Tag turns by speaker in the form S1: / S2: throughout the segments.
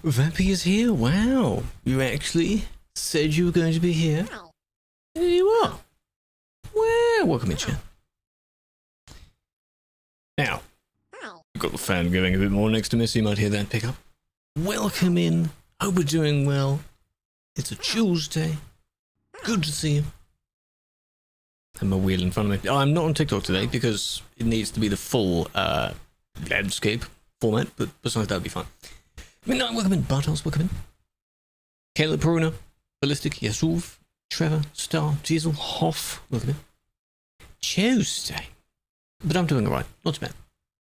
S1: Vampy is here. Wow. You actually said you were going to be here. Here you are. Well, welcome in, chat. Now, you've got the fan going a bit more next to me, so you might hear that pick up. Welcome in. Hope we're doing well. It's a Tuesday. Good to see you. And my wheel in front of me. Oh, I'm not on TikTok today because it needs to be the full landscape format, but besides that, would be fine. Midnight, welcome in. Bartos, welcome in. Kayla, Peruna, Ballistic, Yasuv, Trevor, Star, Diesel, Hoff, welcome in. Tuesday. But I'm doing alright. Not too bad.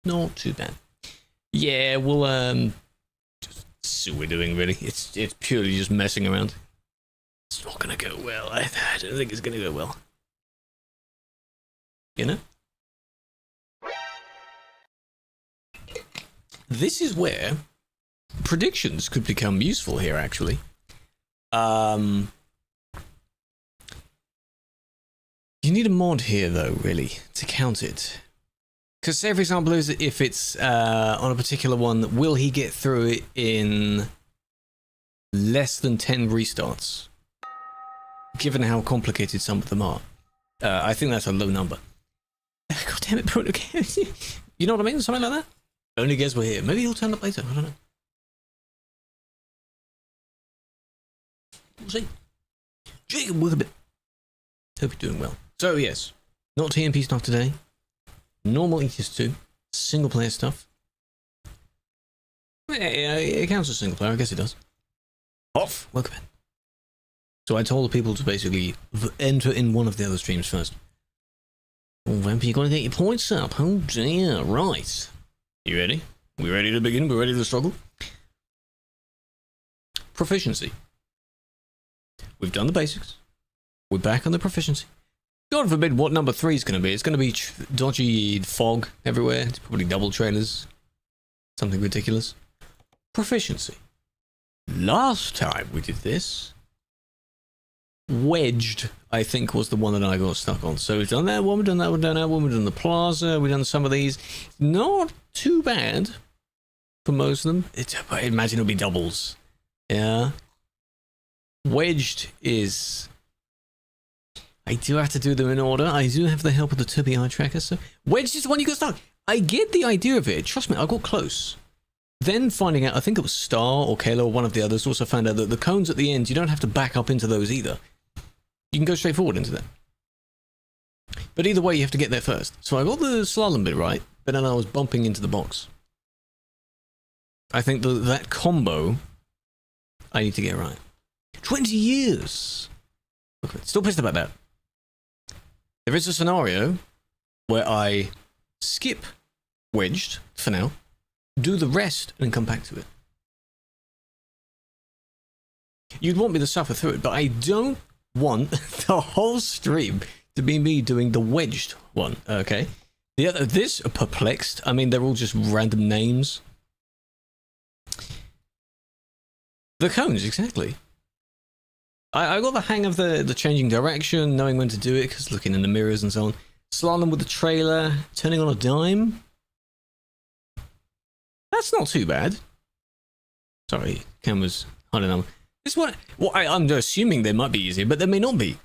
S1: Not too bad. Yeah, we'll just see what we're doing really. It's purely just messing around. It's not gonna go well. I don't think it's gonna go well. You know? This is where predictions could become useful here, actually. You need a mod here, though, really, to count it. Because, say, for example, if it's on a particular one, will he get through it in less than 10 restarts? Given how complicated some of them are. I think that's a low number. God damn it, Bruno. You know what I mean? Something like that? Only guess we're here. Maybe he'll turn up later. I don't know. We'll see. Jacob, welcome in. Hope you're doing well. So, yes. Not TMP stuff today. Normal ETS2. Single player stuff. Yeah, it counts as single player. I guess it does. Off. Welcome in. So I told the people to basically enter in one of the other streams first. Oh, Vampy, you gotta get your points up. Oh dear, right. You ready? We ready to begin? We ready to struggle? Proficiency. We've done the basics. We're back on the proficiency. God forbid what number 3 is going to be. It's going to be dodgy fog everywhere. It's probably double trailers. Something ridiculous. Proficiency. Last time we did this, wedged, I think, was the one that I got stuck on. So we've done that one, we've done that one, done that one, we've done the plaza, we've done some of these. Not too bad for most of them. I imagine it'll be doubles. Yeah. Wedged is... I do have to do them in order. I do have the help of the Tubby Eye Tracker, so... Wedged is the one you got stuck. I get the idea of it. Trust me, I got close. Then finding out, I think it was Star or Kayla or one of the others also found out that the cones at the end, you don't have to back up into those either. You can go straight forward into them. But either way, you have to get there first. So I got the slalom bit right, but then I was bumping into the box. I think that combo, I need to get right. 20 years! Okay, still pissed about that. There is a scenario where I skip wedged for now, do the rest, and come back to it. You'd want me to suffer through it, but I don't want the whole stream to be me doing the wedged one, okay? The other, this, perplexed, I mean, they're all just random names. The cones, exactly. I got the hang of the changing direction, knowing when to do it, because looking in the mirrors and so on. Slalom with the trailer, turning on a dime. That's not too bad. Sorry, camera's hiding on. This one, well, I'm assuming they might be easier, but they may not be.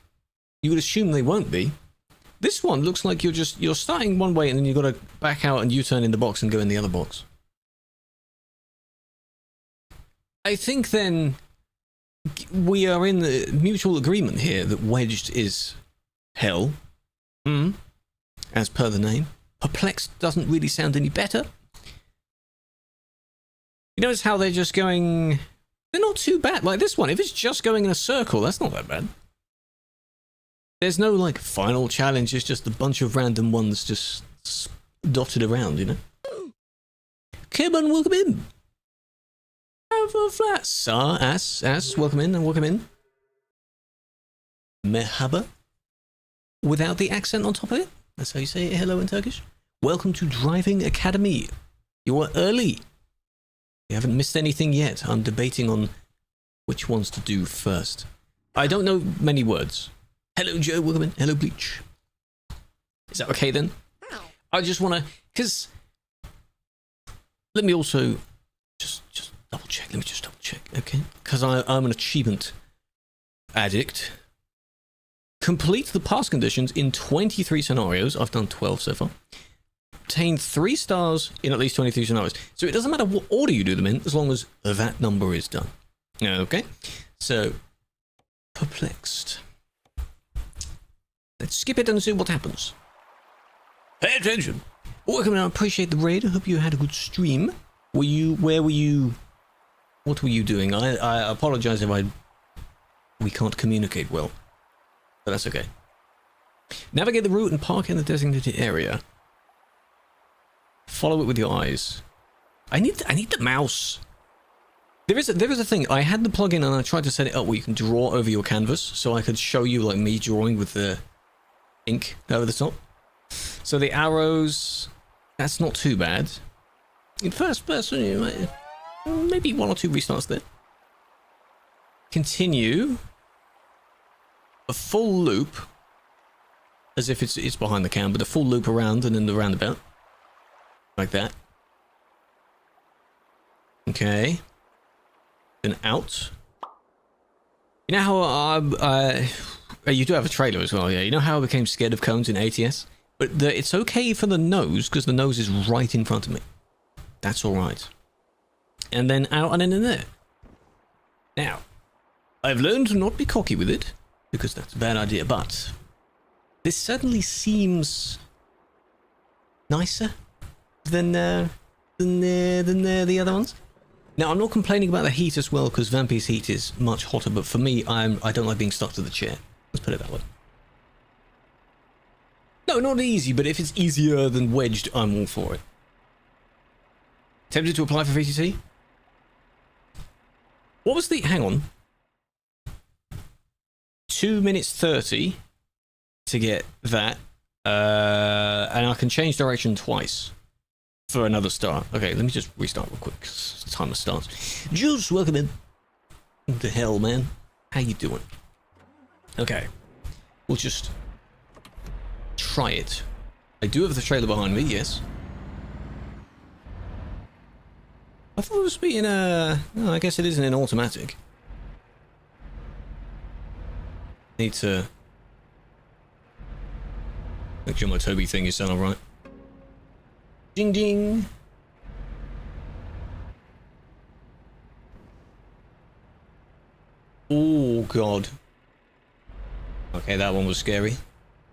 S1: You would assume they won't be. This one looks like you're starting one way and then you've got to back out and U-turn in the box and go in the other box. I think then we are in the mutual agreement here that wedged is hell. As per the name. Perplexed doesn't really sound any better. You notice how they're just going... They're not too bad. Like this one, if it's just going in a circle, that's not that bad. There's no, like, final challenge. It's just a bunch of random ones just dotted around, you know? Kevin, welcome in. Have a flat. Ass, welcome in and welcome in. Merhaba. Without the accent on top of it. That's how you say hello in Turkish. Welcome to Driving Academy. You are early. You haven't missed anything yet. I'm debating on which ones to do first. I don't know many words. Hello, Joe. Welcome in. Hello, Bleach. Is that okay then? I just want to... Because... Let me also just double check. Let me just double check. Okay, because I'm an achievement addict. Complete the pass conditions in 23 scenarios. I've done 12 so far. Obtain 3 stars in at least 23 scenarios. So it doesn't matter what order you do them in, as long as that number is done. Okay, so perplexed. Let's skip it and see what happens. Pay attention. Welcome, I appreciate the raid. I hope you had a good stream. Where were you? What were you doing? I apologize if we can't communicate well, but that's okay. Navigate the route and park in the designated area. Follow it with your eyes. I need the mouse. There is a thing. I had the plugin and I tried to set it up where you can draw over your canvas, so I could show you like me drawing with the ink over the top. So the arrows, that's not too bad. In first person, you might, maybe 1 or 2 restarts there. Continue a full loop, as if it's behind the cam, but a full loop around and then the roundabout. Like that. Okay. Then out. You know how you do have a trailer as well, yeah? You know how I became scared of cones in ATS? But it's okay for the nose, because the nose is right in front of me. That's alright. And then out and in there. Now, I've learned to not be cocky with it, because that's a bad idea, but this certainly seems nicer than the other ones. Now, I'm not complaining about the heat as well, because Vampyre's heat is much hotter, but for me, I don't like being stuck to the chair. Let's put it that way. No, not easy, but if it's easier than wedged, I'm all for it. Tempted to apply for VTT? What was the... Hang on. 2 minutes 30 to get that. And I can change direction twice for another star. Okay, let me just restart real quick. It's timer starts. Juice, welcome in. What the hell, man? How you doing? Okay. We'll just try it. I do have the trailer behind me, yes. I thought it was being no, I guess it isn't in automatic. Need to make sure my Toby thing is done alright. Ding ding. Oh god. Okay, that one was scary.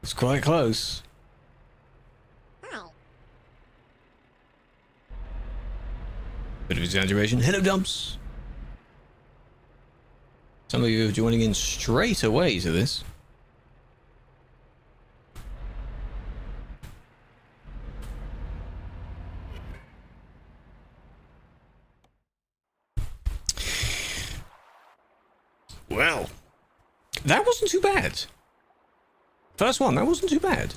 S1: It's quite close. Bit of exaggeration. Hello, Dumps. Some of you are joining in straight away to this. Well, that wasn't too bad. First one, that wasn't too bad.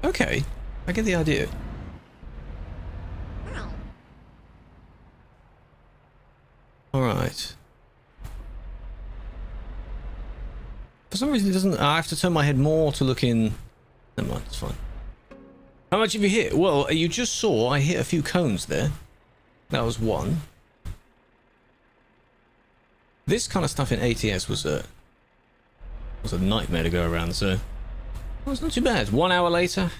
S1: Okay, I get the idea. Alright. For some reason it doesn't... I have to turn my head more to look in... Never mind, it's fine. How much have you hit? Well, you just saw I hit a few cones there. That was one. This kind of stuff in ATS was a nightmare to go around, so... Well, it's not too bad. 1 hour later...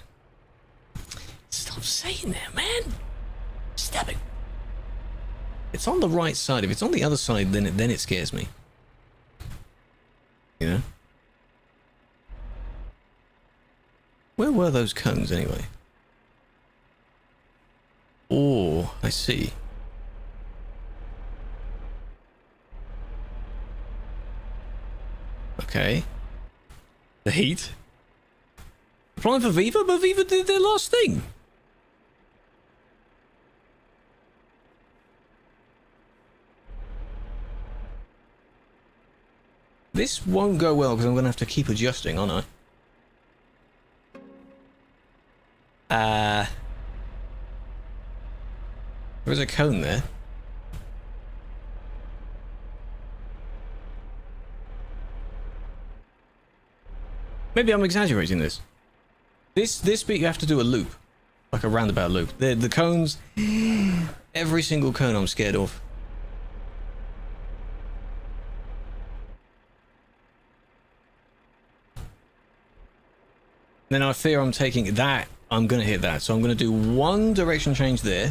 S1: Stop saying that, man! Stop it! It's on the right side. If it's on the other side, then it scares me. You know? Where were those cones, anyway? Oh, I see. Okay. The heat. Applying for Viva, but Viva did their last thing. This won't go well because I'm going to have to keep adjusting, aren't I? There's a cone there. Maybe I'm exaggerating this. This bit you have to do a loop. Like a roundabout loop. The cones... Every single cone I'm scared of. Then I fear I'm taking that. I'm going to hit that. So I'm going to do one direction change there.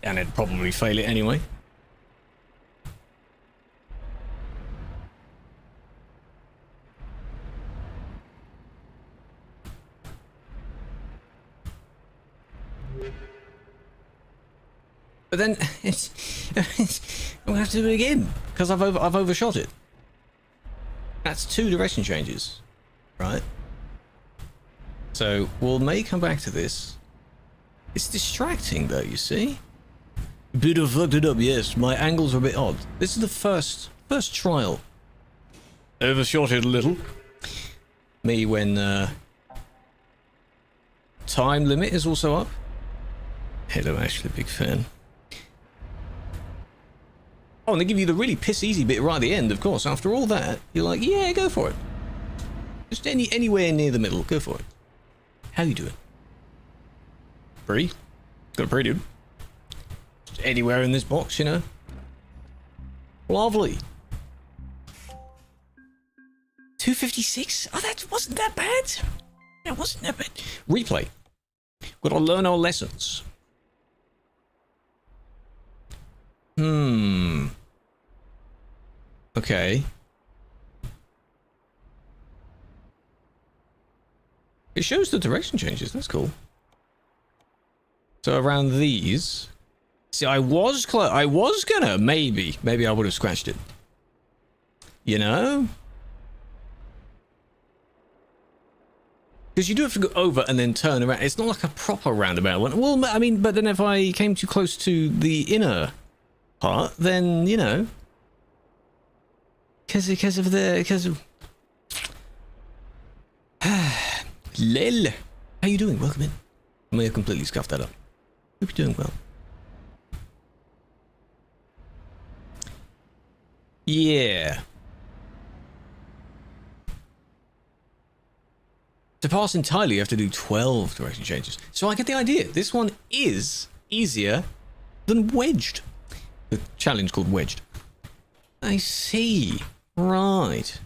S1: And it'd probably fail it anyway. But then I'm gonna have to do it again because I've overshot it. That's 2 direction changes, right? So we may come back to this. It's distracting though, you see. Bit of fucked it up, yes. My angles are a bit odd. This is the first trial. Overshot it a little. Me when time limit is also up. Hello, Ashley, big fan. Oh, and they give you the really piss easy bit right at the end, of course. After all that, you're like, yeah, go for it. Just anywhere near the middle, go for it. How you doing? Pretty? Got a pretty dude. Just anywhere in this box, you know. Lovely. 256? Oh, that wasn't that bad. That wasn't that bad. Replay. Got to learn our lessons. Okay. It shows the direction changes. That's cool. So around these. See, I was gonna maybe I would have scratched it. You know? Because you do have to go over and then turn around. It's not like a proper roundabout one. Well, I mean, but then if I came too close to the inner part, then, you know, because of Lil, how you doing? Welcome in. I may have completely scuffed that up. Hope you're doing well. Yeah. To pass entirely, you have to do 12 direction changes. So I get the idea. This one is easier than wedged. The challenge called wedged. I see. Right.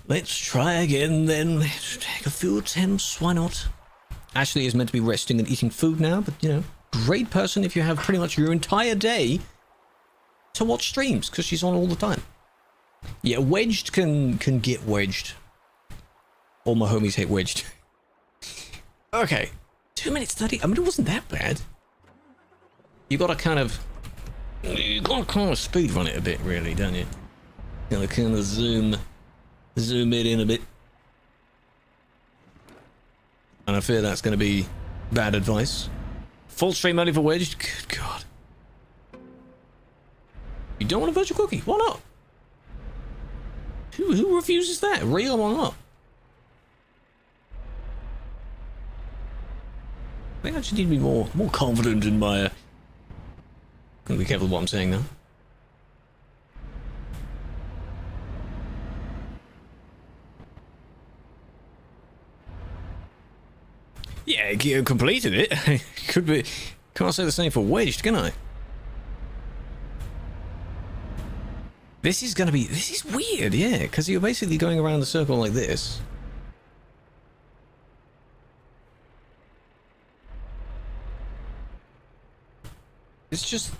S1: Let's try again then. Let's take a few attempts. Why not? Ashley is meant to be resting and eating food now, but you know, great person if you have pretty much your entire day to watch streams because she's on all the time. Yeah, wedged can get wedged. All my homies hate wedged. Okay. 2 minutes 30. I mean, it wasn't that bad. You gotta kind of speed run it a bit, really, don't you? You gotta kind of zoom it in a bit. And I fear that's gonna be bad advice. Full stream only for wedged. Good God. You don't want a virtual cookie? Why not? Who refuses that? Real or not? I think I just need to be more confident in my... Gotta be careful what I'm saying now. Yeah, you completed it. Could be... Can't say the same for wedged, can I? This is gonna be... This is weird, yeah, because you're basically going around the circle like this. It's just...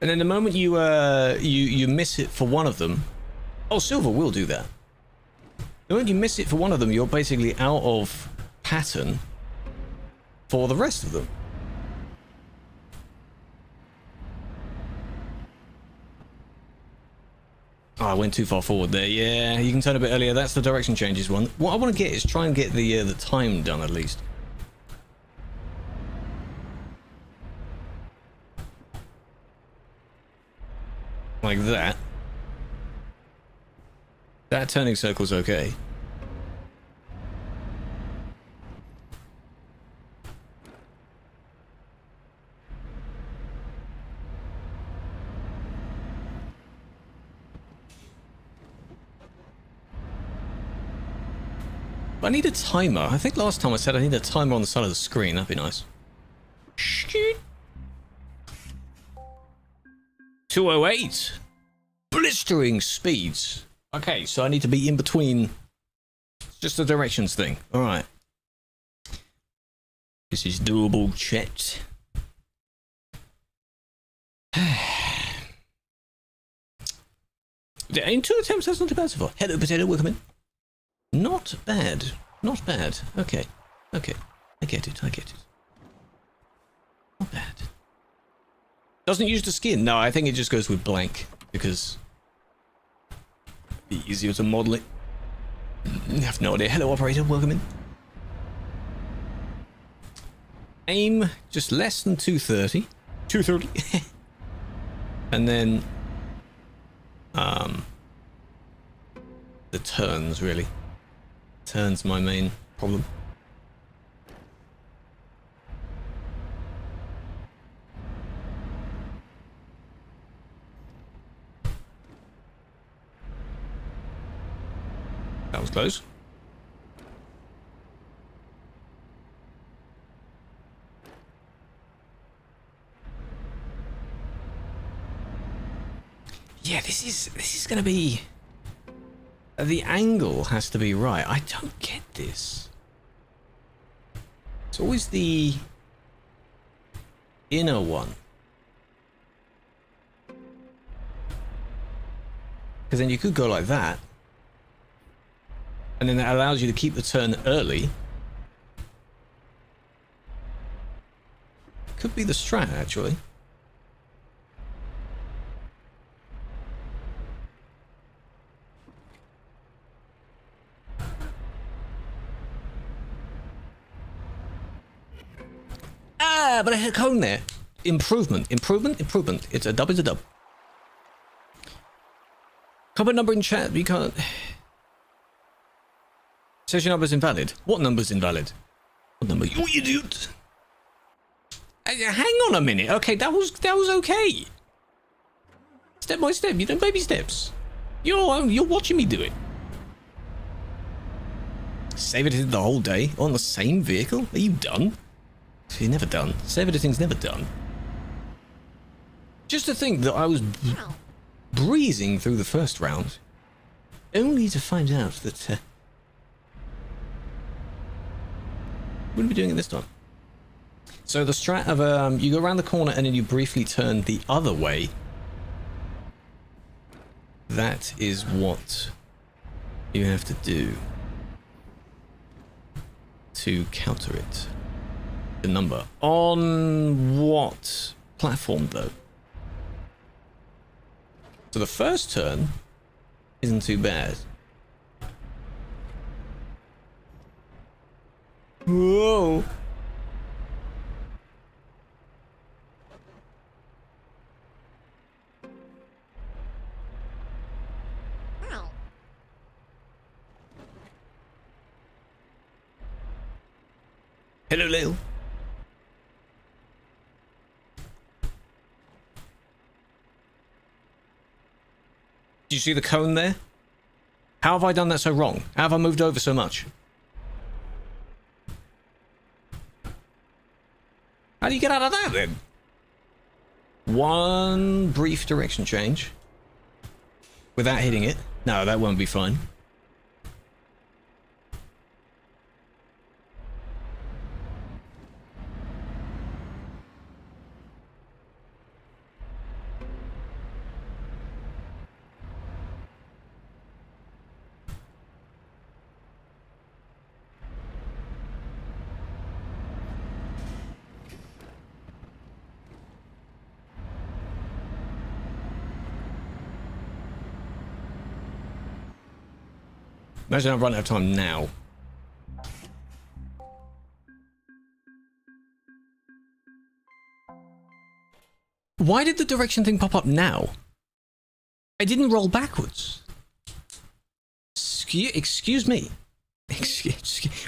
S1: And then the moment you you miss it for one of them... Oh, Silver will do that. The moment you miss it for one of them, you're basically out of pattern for the rest of them. Oh, I went too far forward there. Yeah, you can turn a bit earlier. That's the direction changes one. What I want to get is try and get the time done at least. Like that. That turning circle's okay. I need a timer. I think last time I said I need a timer on the side of the screen. That'd be nice. 208. Blistering speeds. Okay, so I need to be in between. It's just a directions thing. All right. This is doable, chat. In 2 attempts, that's not too bad so far. Hello, Potato, welcome in. Not bad. Not bad. Okay. Okay. I get it. I get it. Not bad. Doesn't use the skin. No, I think it just goes with blank because it'd be easier to model it. I have no idea. Hello, operator. Welcome in. Aim just less than 230. 230. And then the turns, really. Turns my main problem. That was close. Yeah, this is gonna be... The angle has to be right. I don't get this. It's always the inner one. Because then you could go like that. And then that allows you to keep the turn early. Could be the strat, actually. Ah, but I had a cone there. Improvement, improvement, improvement. It's a dub, it's a dub. Comment number in chat, we can't... Says your number's invalid. What number's invalid? What number? You idiot! Hang on a minute. Okay, that was okay. Step by step, you know, baby steps. You're watching me do it. Save editing the whole day on the same vehicle? Are you done? You're never done. Save editing's never done. Just to think that I was breezing through the first round, only to find out that wouldn't be doing it this time. So the strat of you go around the corner and then you briefly turn the other way. That is what you have to do to counter it. The number on what platform though? So the first turn isn't too bad. Whoa. Hello, Lil. Do you see the cone there? How have I done that so wrong? How have I moved over so much? How do you get out of that then? One brief direction change. Without hitting it. No, that won't be fine. Imagine I'm running out of time now. Why did the direction thing pop up now? I didn't roll backwards. Excuse me.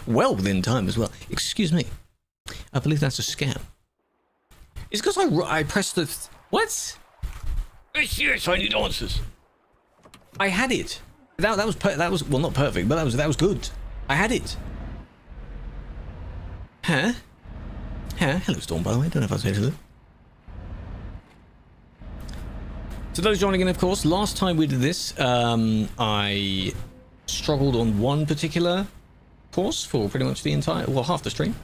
S1: Well within time as well. Excuse me. I believe that's a scam. It's because I pressed the... What? Yes, I need answers. I had it. That was well, not perfect, but that was good. I had it. Huh? Huh? Hello, Storm, by the way. Don't know if I said hello. To those joining in, of course, last time we did this, I struggled on one particular course for pretty much the entire, well, half the stream.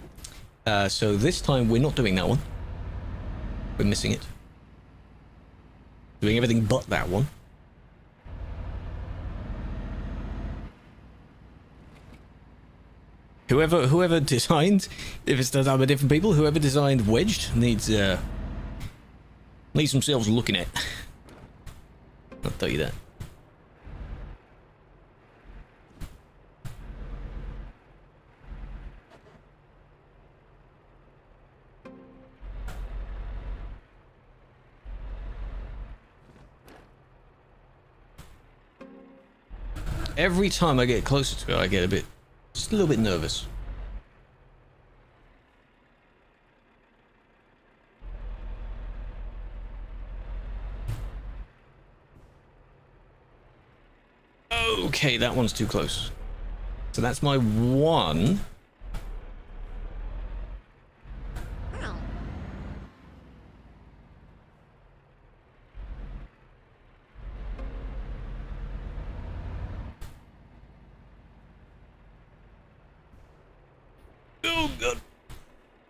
S1: So this time we're not doing that one. We're missing it. Doing everything but that one. Whoever designed, if it's done by different people, whoever designed Wedged needs themselves looking at. I'll tell you that. Every time I get closer to it, I get just a little bit nervous. Okay, that one's too close. So that's my one. Oh god.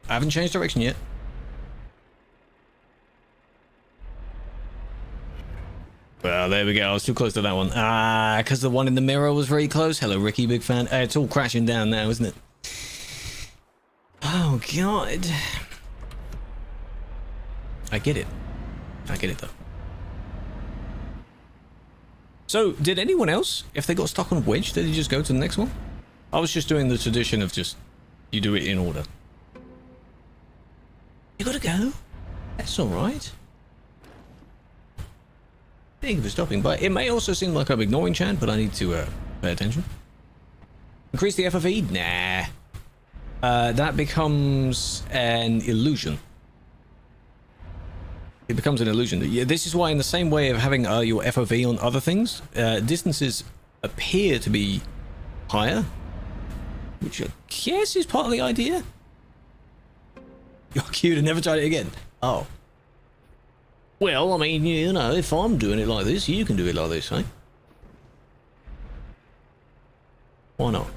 S1: I haven't changed direction yet. Well, there we go. I was too close to that one. Ah, because the one in the mirror was very close. Hello, Ricky, big fan. It's all crashing down now, isn't it? Oh, God. I get it. I get it, though. So, did anyone else, if they got stuck on Wedge, did they just go to the next one? I was just doing the tradition of just, you do it in order. You gotta go. That's all right. Thank you for stopping by. It may also seem like I'm ignoring chat, but I need to pay attention. Increase the FFE? Nah. That becomes an illusion. It becomes an illusion. Yeah, this is why, in the same way of having your FOV on other things, distances appear to be higher, which I guess is part of the idea. You're cute and never tried it again. Oh. Well, I mean, you know, if I'm doing it like this, you can do it like this, eh? Why not?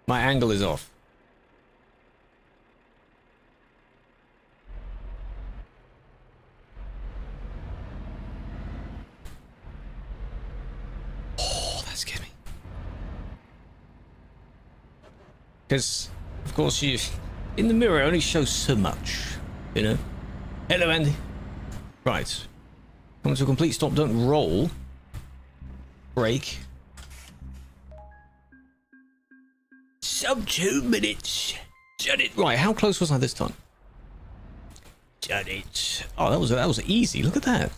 S1: My angle is off. Oh, that scared me. Because, of course, you in the mirror only shows so much, you know. Hello, Andy. Right. Come to a complete stop. Don't roll. Break. Sub 2 minutes. Done it. Right, how close was I this time? Done it. Oh, that was easy. Look at that.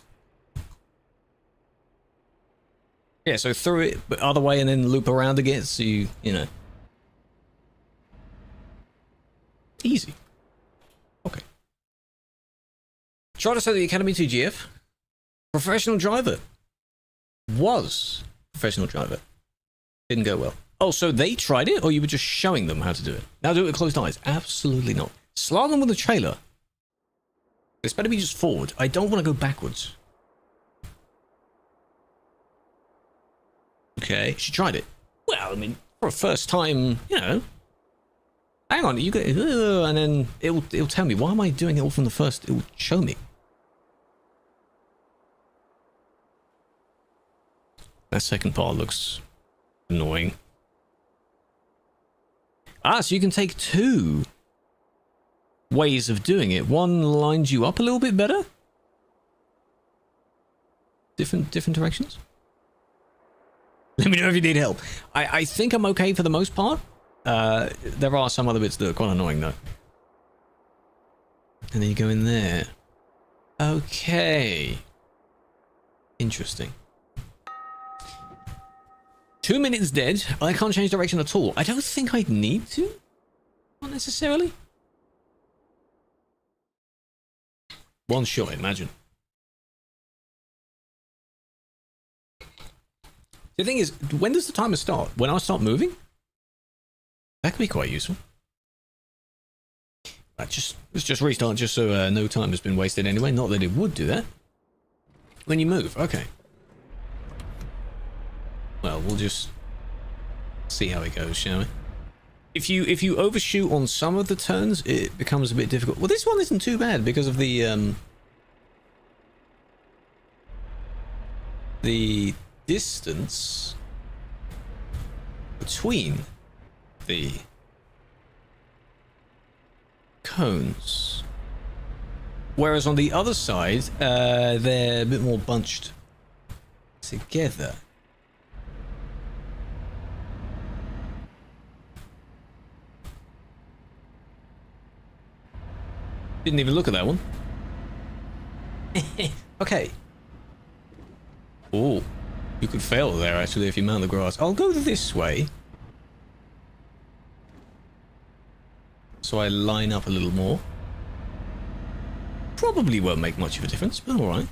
S1: Yeah, so through it, but other way, and then loop around again. So you know. Easy. Okay. Try to say the Academy 2 GF. Professional driver. Was professional driver. Didn't go well. Oh, so they tried it, or you were just showing them how to do it? Now do it with closed eyes. Absolutely not. Slalom with a trailer. It's better be just forward. I don't want to go backwards. Okay, she tried it. Well, I mean, for a first time, you know. Hang on, you go, and then it'll tell me. Why am I doing it all from the first? It will show me. That second part looks annoying. Ah, so you can take two ways of doing it. One lines you up a little bit better. Different directions? Let me know if you need help. I think I'm okay for the most part. There are some other bits that are quite annoying though. And then you go in there. Okay. Interesting. 2 minutes dead. I can't change direction at all. I don't think I'd need to. Not necessarily. One shot, imagine. The thing is, when does the timer start? When I start moving? That could be quite useful. Let's just restart just so no time has been wasted anyway. Not that it would do that. When you move, okay. Well, we'll just see how it goes, shall we? If you overshoot on some of the turns, it becomes a bit difficult. Well, this one isn't too bad because of the distance between the cones. Whereas on the other side, they're a bit more bunched together. Didn't even look at that one. Okay. Oh, you could fail there actually if you mount the grass. I'll go this way. So I line up a little more. Probably won't make much of a difference, but alright.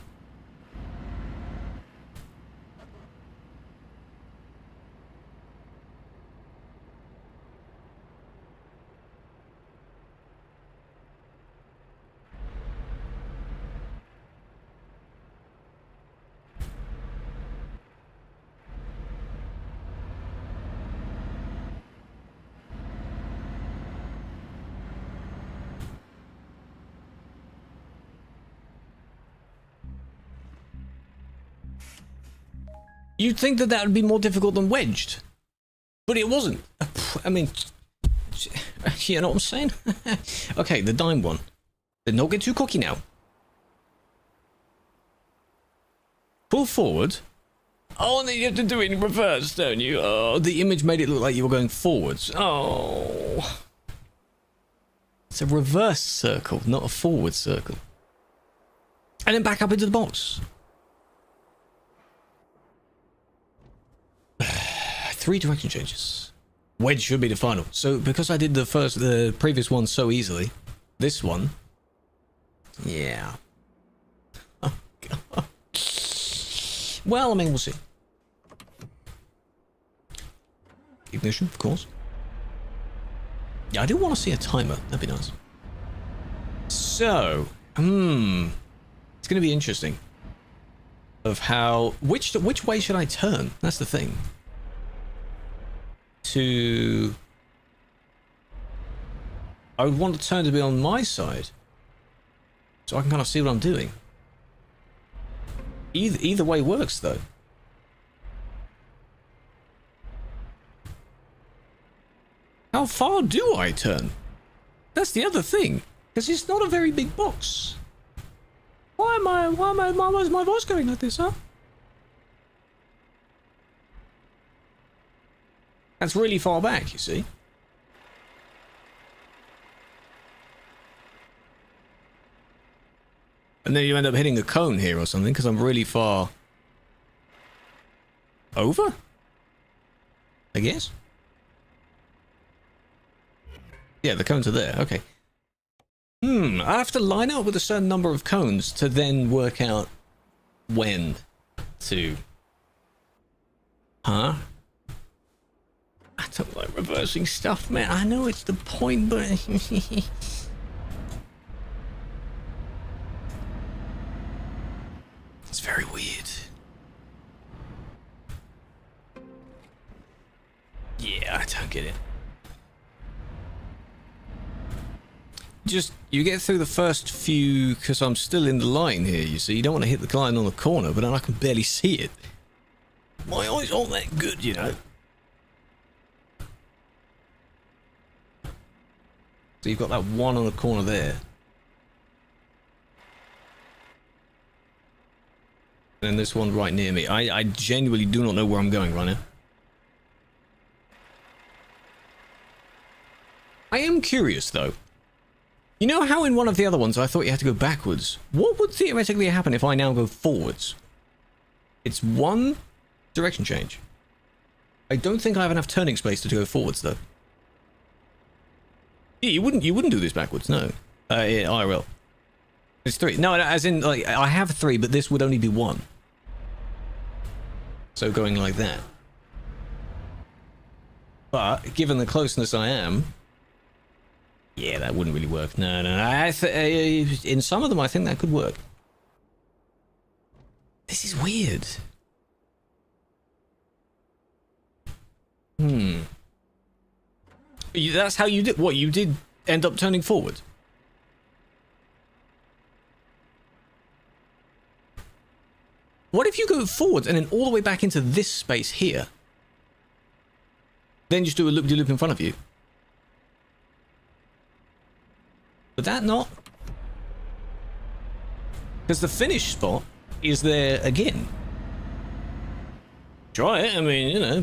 S1: You'd think that would be more difficult than wedged, but it wasn't. I mean, you know what I'm saying? Okay, the dime one. Then don't get too cocky now. Pull forward. Oh, and then you have to do it in reverse, don't you? Oh, the image made it look like you were going forwards. Oh. It's a reverse circle, not a forward circle. And then back up into the box. 3 direction changes. Wedge should be the final. So because I did the previous one so easily, this one, yeah. Oh God. Well, I mean, we'll see. Ignition, of course. Yeah, I do want to see a timer. That'd be nice. So, it's going to be interesting. Of how which way should I turn? That's the thing. I would want the turn to be on my side, so I can kind of see what I'm doing. Either way works though. How far do I turn? That's the other thing, because it's not a very big box. Why is my voice going like this, huh? That's really far back, you see. And then you end up hitting a cone here or something, because I'm really far over, I guess. Yeah, the cones are there, okay. I have to line up with a certain number of cones to then work out when to... Huh? I don't like reversing stuff, man. I know it's the point, but... It's very weird. Yeah, I don't get it. Just, you get through the first few, because I'm still in the line here, you see. You don't want to hit the line on the corner, but then I can barely see it. My eyes aren't that good, you know. So you've got that one on the corner there. And this one right near me. I genuinely do not know where I'm going right now. I am curious, though. You know how in one of the other ones I thought you had to go backwards? What would theoretically happen if I now go forwards? It's one direction change. I don't think I have enough turning space to go forwards, though. Yeah, you wouldn't do this backwards, no. Yeah, IRL. It's 3. No, as in, like, I have 3, but this would only be 1. So going like that. But, given the closeness I am... Yeah, that wouldn't really work. No. In some of them, I think that could work. This is weird. That's how you did... What, you did end up turning forward? What if you go forward and then all the way back into this space here? Then just do a loop-de-loop in front of you. Would that not? Because the finish spot is there again. Try it, I mean, you know.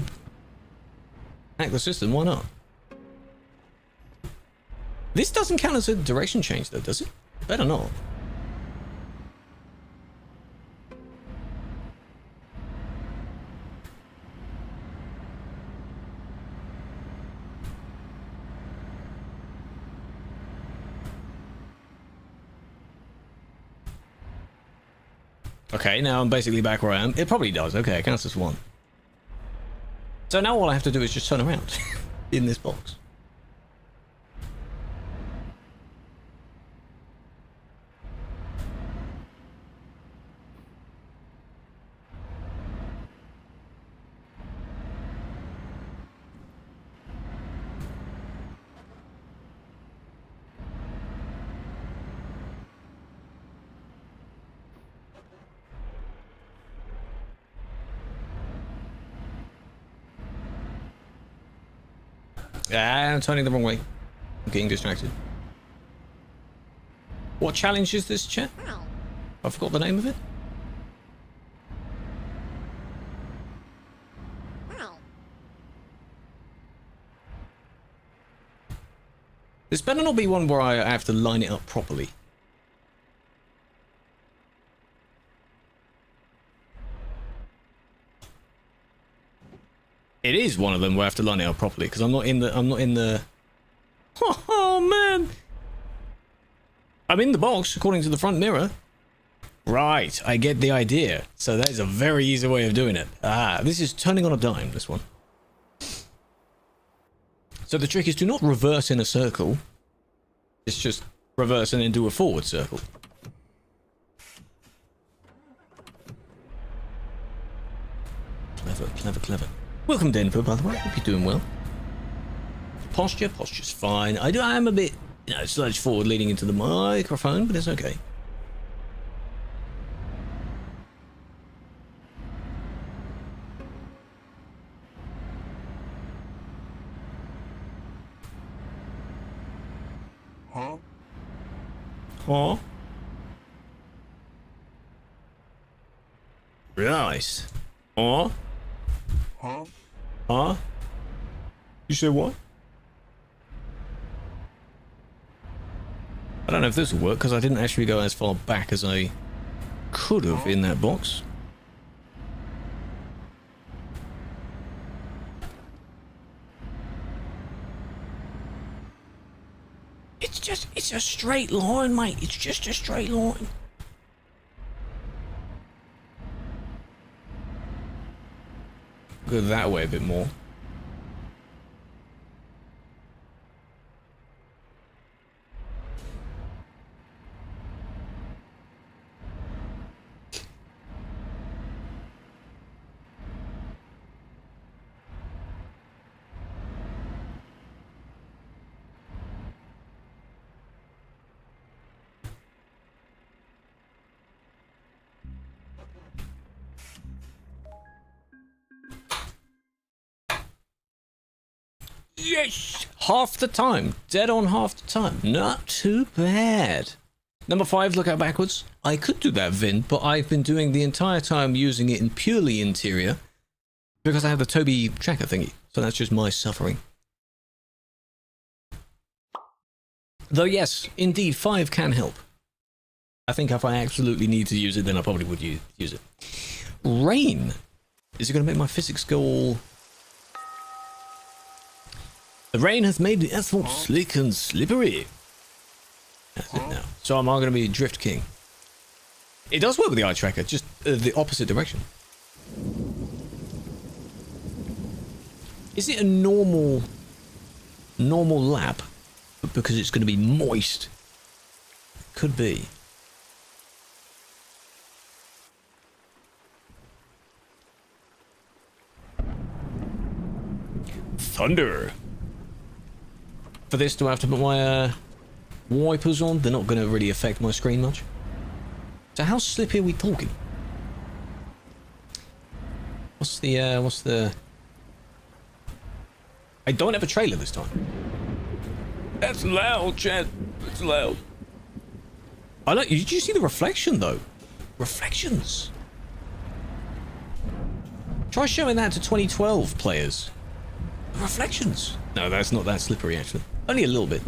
S1: Hack the system, why not? This doesn't count as a direction change though, does it? Better not. Okay, now I'm basically back where I am. It probably does. Okay, it counts as 1. So now all I have to do is just turn around in this box. I'm turning the wrong way. I'm getting distracted. What challenge is this, chat? I forgot the name of it. This better not be one where I have to line it up properly. It is one of them where I have to line it up properly because I'm not in the. Oh man! I'm in the box according to the front mirror. Right, I get the idea. So that is a very easy way of doing it. Ah, this is turning on a dime. This one. So the trick is to not reverse in a circle. It's just reverse and then do a forward circle. Clever, clever, clever. Welcome, Denver, by the way. Hope you're doing well. Posture's fine. I am a bit, slouched forward leading into the microphone, but it's okay. Huh? Right. Huh? Huh? You say what? I don't know if this will work because I didn't actually go as far back as I could have in that box. It's a straight line, mate. It's just a straight line. Go that way a bit more. Yes! Half the time. Dead on half the time. Not too bad. Number 5, look out backwards. I could do that, Vin, but I've been doing the entire time using it in purely interior because I have the Toby tracker thingy. So that's just my suffering. Though yes, indeed, 5 can help. I think if I absolutely need to use it, then I probably would use it. Rain. Is it going to make my physics go all... The rain has made the asphalt slick and slippery. That's it now. So am I going to be Drift King? It does work with the eye tracker, just the opposite direction. Is it a normal lap? Because it's going to be moist. Could be. Thunder. For this, do I have to put my wipers on? They're not going to really affect my screen much. So how slippy are we talking? What's the... I don't have a trailer this time. That's loud, Chad. It's loud. I like. Did you see the reflection though? Reflections. Try showing that to 2012 players. The reflections. No, that's not that slippery actually. Only a little bit.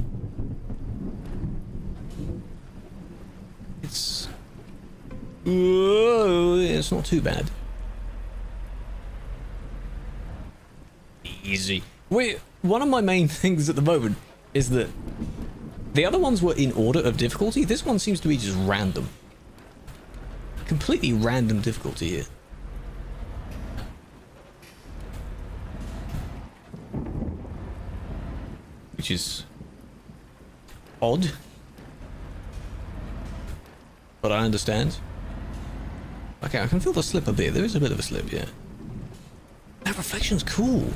S1: It's. It's not too bad. Easy. Wait, one of my main things at the moment is that the other ones were in order of difficulty. This one seems to be just random. Completely random difficulty here. Which is odd. But I understand. Okay, I can feel the slip a bit. There is a bit of a slip, yeah. That reflection's cool.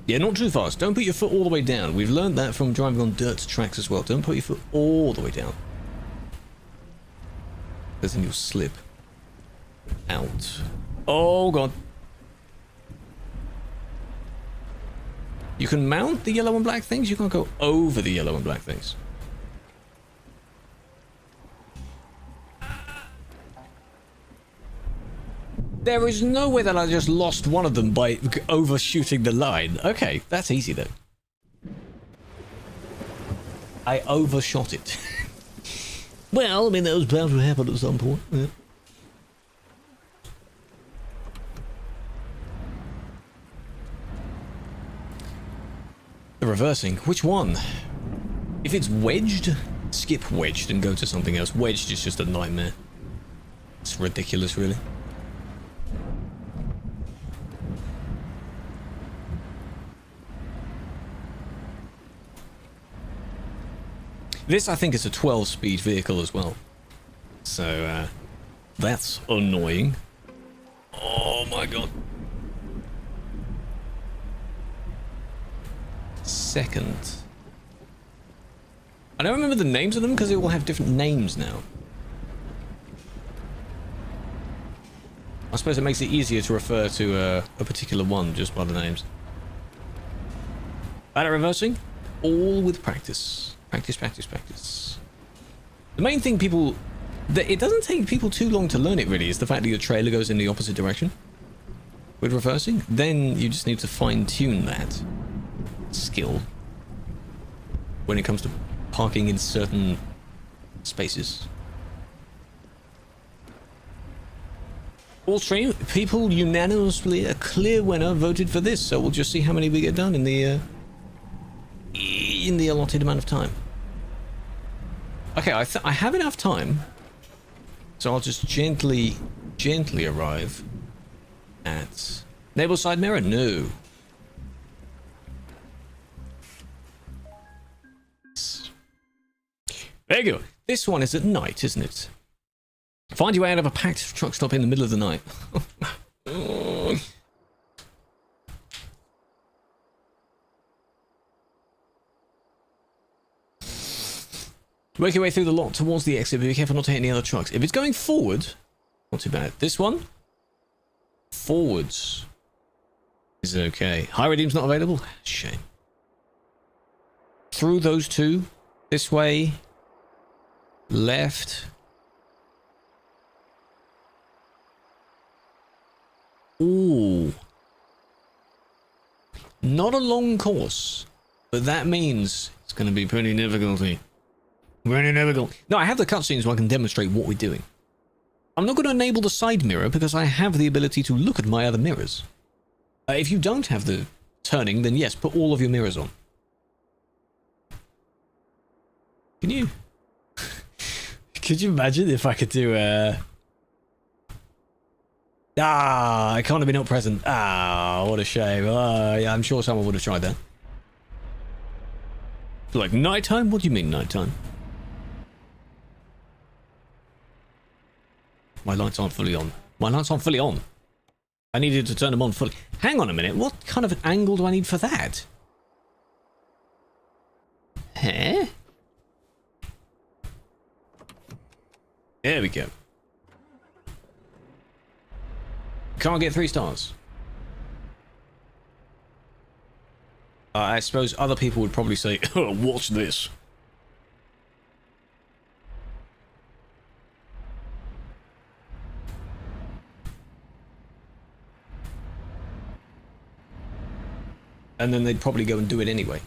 S1: Yeah, not too fast. Don't put your foot all the way down. We've learned that from driving on dirt tracks as well. Don't put your foot all the way down. Because then you'll slip out. Oh, God. You can mount the yellow and black things. You can't go over the yellow and black things. There is no way that I just lost one of them by overshooting the line. Okay, that's easy then. I overshot it. Well, I mean, that was bound to happen at some point. Yeah. The reversing. Which one? If it's wedged, skip wedged and go to something else. Wedged is just a nightmare. It's ridiculous, really. This, I think, is a 12-speed vehicle as well. So, that's annoying. Oh my god. Second. I don't remember the names of them because they all have different names now. I suppose it makes it easier to refer to a particular one just by the names. Bad at reversing? All with practice. Practice, practice, practice. The main thing people... It doesn't take people too long to learn it, really, is the fact that your trailer goes in the opposite direction. With reversing. Then you just need to fine-tune that skill when it comes to parking in certain spaces. All stream, people unanimously, a clear winner voted for this, so we'll just see how many we get done in the allotted amount of time. Okay, I have enough time, so I'll just gently arrive at neighbor side mirror. No. There you go. This one is at night, isn't it? Find your way out of a packed truck stop in the middle of the night. Work your way through the lot towards the exit, but be careful not to hit any other trucks. If it's going forward, not too bad. This one? Forwards. is okay. High redeem's not available? Shame. Through those two. This way. Left. Ooh. Not a long course. But that means it's going to be pretty difficult. Pretty difficult. No, I have the cutscenes so I can demonstrate what we're doing. I'm not going to enable the side mirror because I have the ability to look at my other mirrors. If you don't have the turning, then yes, put all of your mirrors on. Can you? Could you imagine if I could do I can't have been not present. Ah, what a shame. Yeah, I'm sure someone would have tried that. Like, nighttime? What do you mean, nighttime? My lights aren't fully on. My lights aren't fully on. I needed to turn them on fully. Hang on a minute. What kind of an angle do I need for that? Huh? There we go. Can't get 3 stars. I suppose other people would probably say, oh, watch this. And then they'd probably go and do it anyway.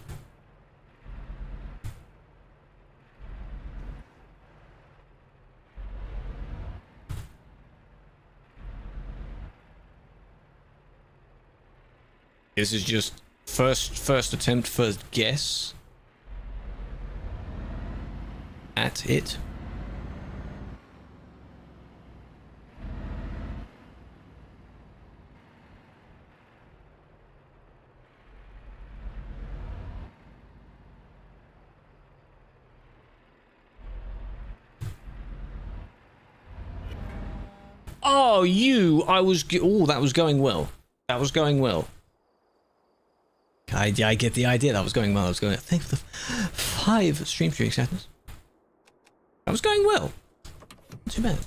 S1: This is just first attempt, first guess at it. Oh, that was going well. That was going well. I get the idea. That was going well. I was going. Thank you for the 5 stream seconds. That was going well. Not too bad.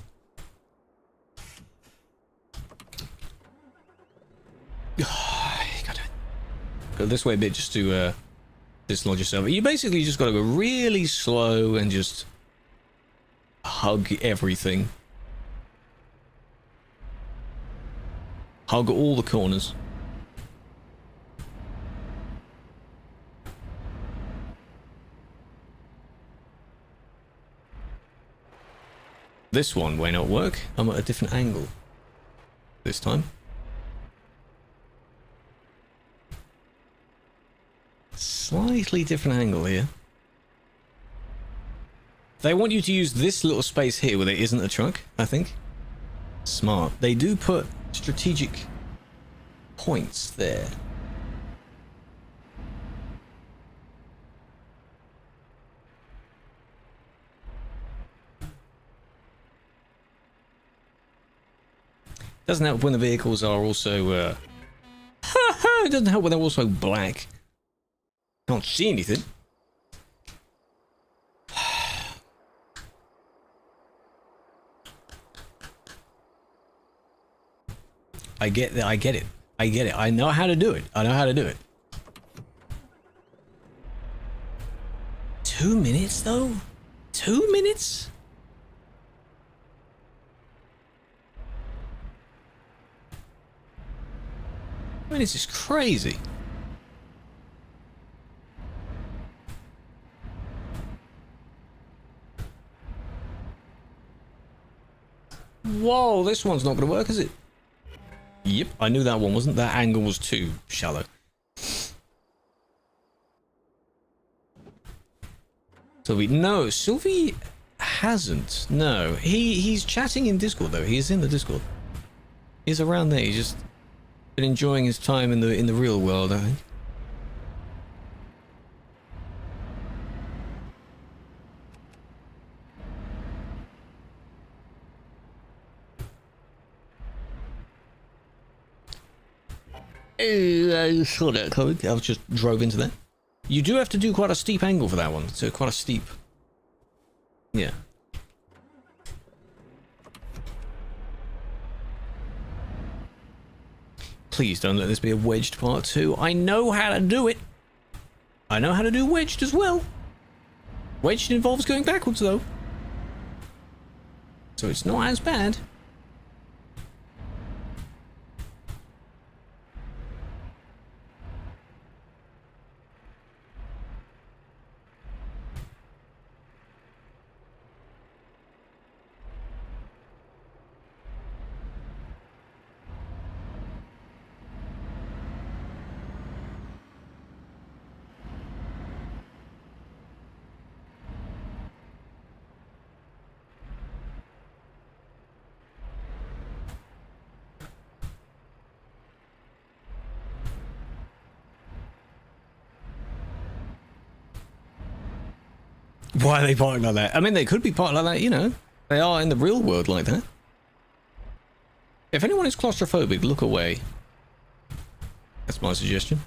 S1: Go this way a bit just to dislodge yourself. You basically just got to go really slow and just hug everything. Hug all the corners. This one may not work. I'm at a different angle this time. Slightly different angle here. They want you to use this little space here where there isn't a truck, I think. Smart. They do put strategic points there. Doesn't help when the vehicles are also it doesn't help when they're also black. Can't see anything. I get that. I get it. I get it. I know how to do it. I know how to do it. 2 minutes though? 2 minutes? I mean, this is crazy. Whoa, this one's not going to work, is it? Yep, I knew that one wasn't. That angle was too shallow. No, Sylvie hasn't. No, he's chatting in Discord though. He's in the Discord. He's around there. He's just been enjoying his time in the real world, I think. I saw that coming. I just drove into that. You do have to do quite a steep angle for that one. So quite a steep. Yeah. Please don't let this be a wedged part 2. I know how to do it. I know how to do wedged as well. Wedged involves going backwards though. So it's not as bad. Why are they parked like that? I mean, they could be parked like that, you know. They are in the real world like that. If anyone is claustrophobic, look away. That's my suggestion.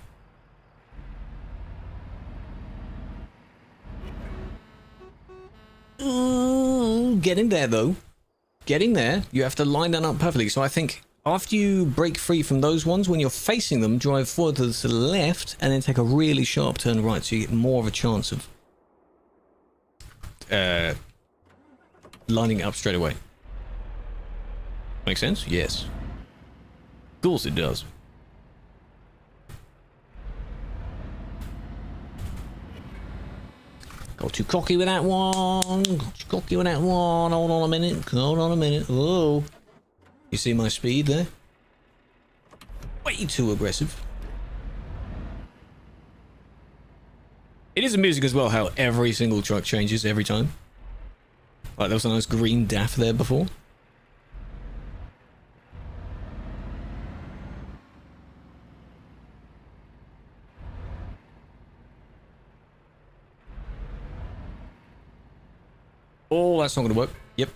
S1: Ooh, getting there, though. Getting there. You have to line that up perfectly. So I think after you break free from those ones, when you're facing them, drive forward to the left, and then take a really sharp turn right, so you get more of a chance of lining it up straight away. Make sense? Yes. Of course it does. Got too cocky with that one. Got too cocky with that one. Hold on a minute. Hold on a minute. Oh. You see my speed there? Way too aggressive. It is amusing as well how every single truck changes every time. Like there was a nice green daff there before. Oh, that's not going to work. Yep,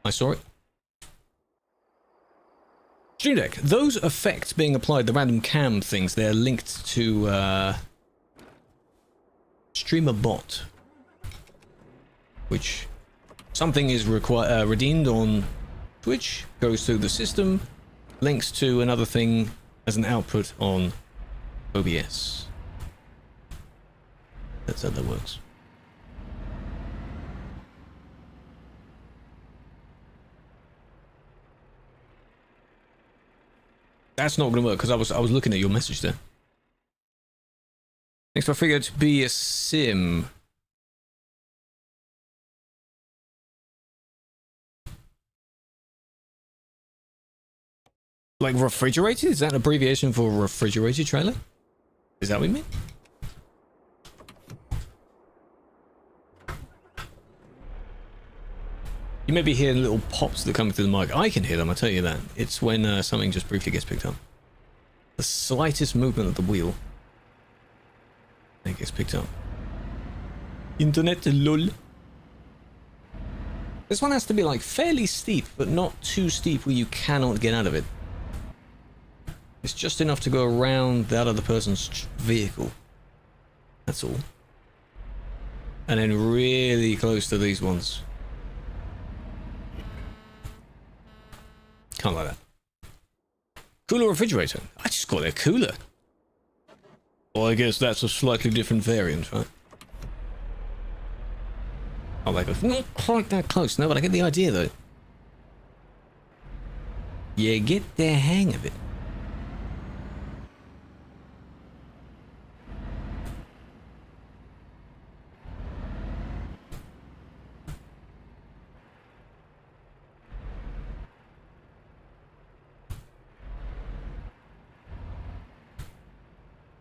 S1: I saw it. Stream Deck. Those effects being applied, the random cam things, they're linked to Streamer Bot, which something is redeemed on Twitch, goes through the system, links to another thing as an output on OBS. That's how that works. That's not going to work because I was looking at your message there. Next, I figured to be a sim. Like refrigerated? Is that an abbreviation for refrigerated trailer? Is that what you mean? You may be hearing little pops that come through the mic. I can hear them, I'll tell you that. It's when something just briefly gets picked up. The slightest movement of the wheel. It gets picked up. Internet, lol. This one has to be like fairly steep, but not too steep where you cannot get out of it. It's just enough to go around the other person's vehicle. That's all. And then really close to these ones. Can't like that. Cooler refrigerator. I just call it a cooler. Well, I guess that's a slightly different variant, right? Oh, like not quite that close. No, but I get the idea, though. You get the hang of it.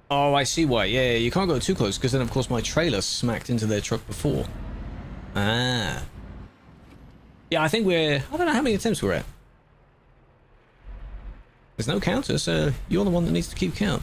S1: Oh, I see why. Yeah, you can't go too close because then, of course, my trailer smacked into their truck before. Ah. Yeah, I think I don't know how many attempts we're at. There's no counter, so you're the one that needs to keep count.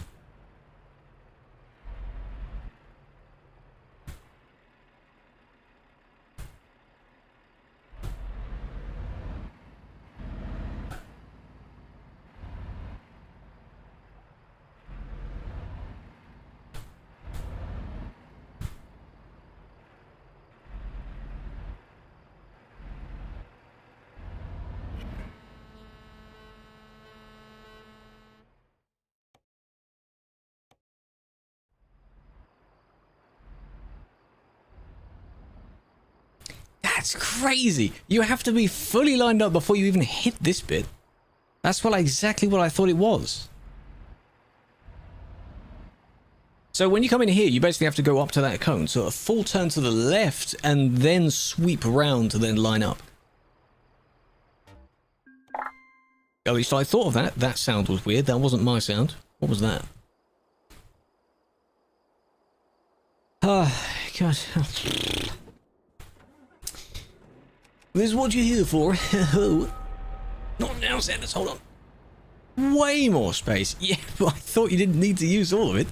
S1: That's crazy. You have to be fully lined up before you even hit this bit. That's exactly what I thought it was. So when you come in here, you basically have to go up to that cone. So a full turn to the left and then sweep around to then line up. At least I thought of that. That sound was weird. That wasn't my sound. What was that? God. This is what you're here for. Not now, Sanders. Hold on. Way more space. Yeah, but I thought you didn't need to use all of it.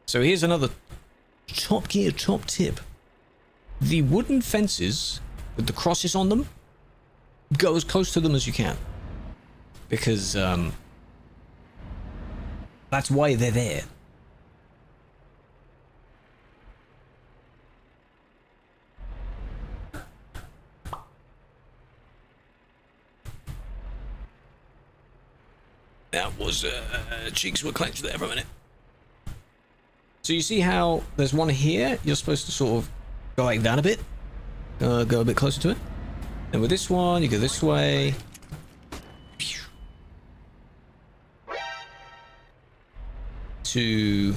S1: So here's another top gear, top tip. The wooden fences with the crosses on them, go as close to them as you can. Because, that's why they're there. That was, cheeks were clenched there for a minute. So you see how there's one here? You're supposed to sort of go like that a bit. Go a bit closer to it. And with this one, you go this way. To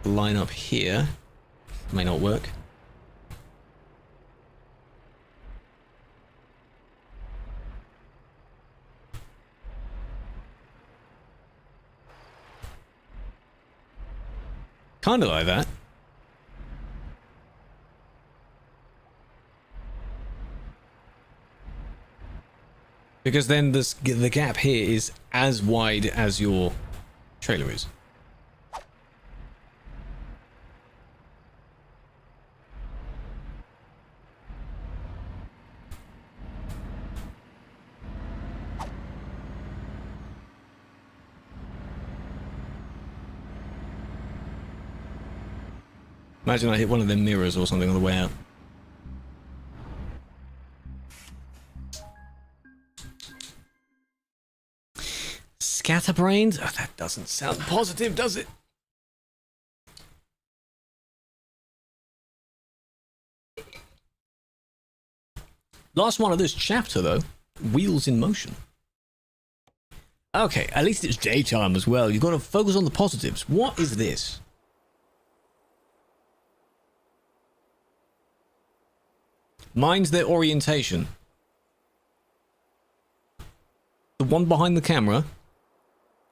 S1: line up here. May not work. Kind of like that. Because then the gap here is as wide as your trailer is. Imagine I hit one of them mirrors or something on the way out. Scatterbrained? Oh, that doesn't sound positive, does it? Last one of this chapter, though. Wheels in motion. Okay, at least it's daytime as well. You've got to focus on the positives. What is this? Mine's their orientation. The one behind the camera,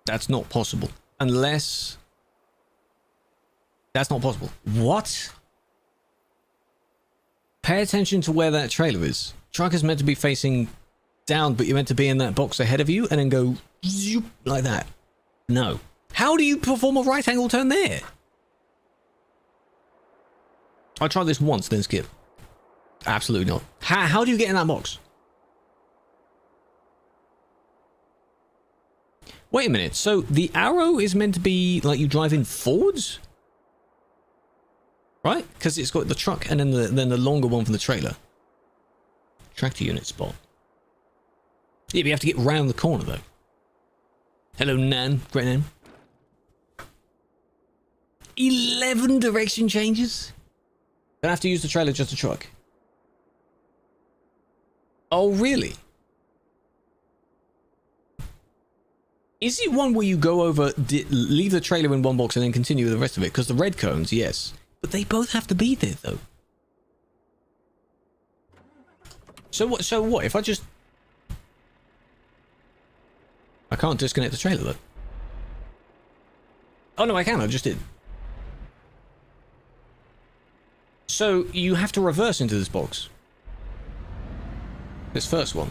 S1: that's not possible. Unless... That's not possible. What? Pay attention to where that trailer is. Truck is meant to be facing down, but you're meant to be in that box ahead of you and then go zoop, like that. No. How do you perform a right angle turn there? I'll try this once, then skip. Absolutely not. How do you get in that box? Wait a minute. So the arrow is meant to be like you drive in forwards? Right? Because it's got the truck and then the longer one for the trailer. Tractor unit spot. Yeah, but you have to get round the corner though. Hello, Nan. Great name. 11 direction changes? Don't have to use the trailer, just a truck. Oh, really? Is it one where you go over, leave the trailer in one box and then continue with the rest of it? Because the red cones, yes. But they both have to be there, though. So what? If I just... I can't disconnect the trailer, though. Oh, no, I can. I just did. So you have to reverse into this box. This first one.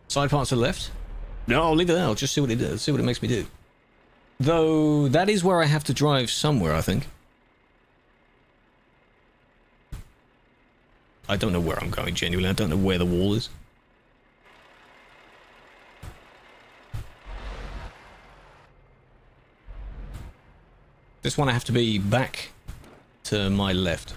S1: Side parts to the left? No, I'll leave it there. I'll just see what it does. See what it makes me do. Though, that is where I have to drive somewhere, I think. I don't know where I'm going, genuinely. I don't know where the wall is. This one I have to be back to my left.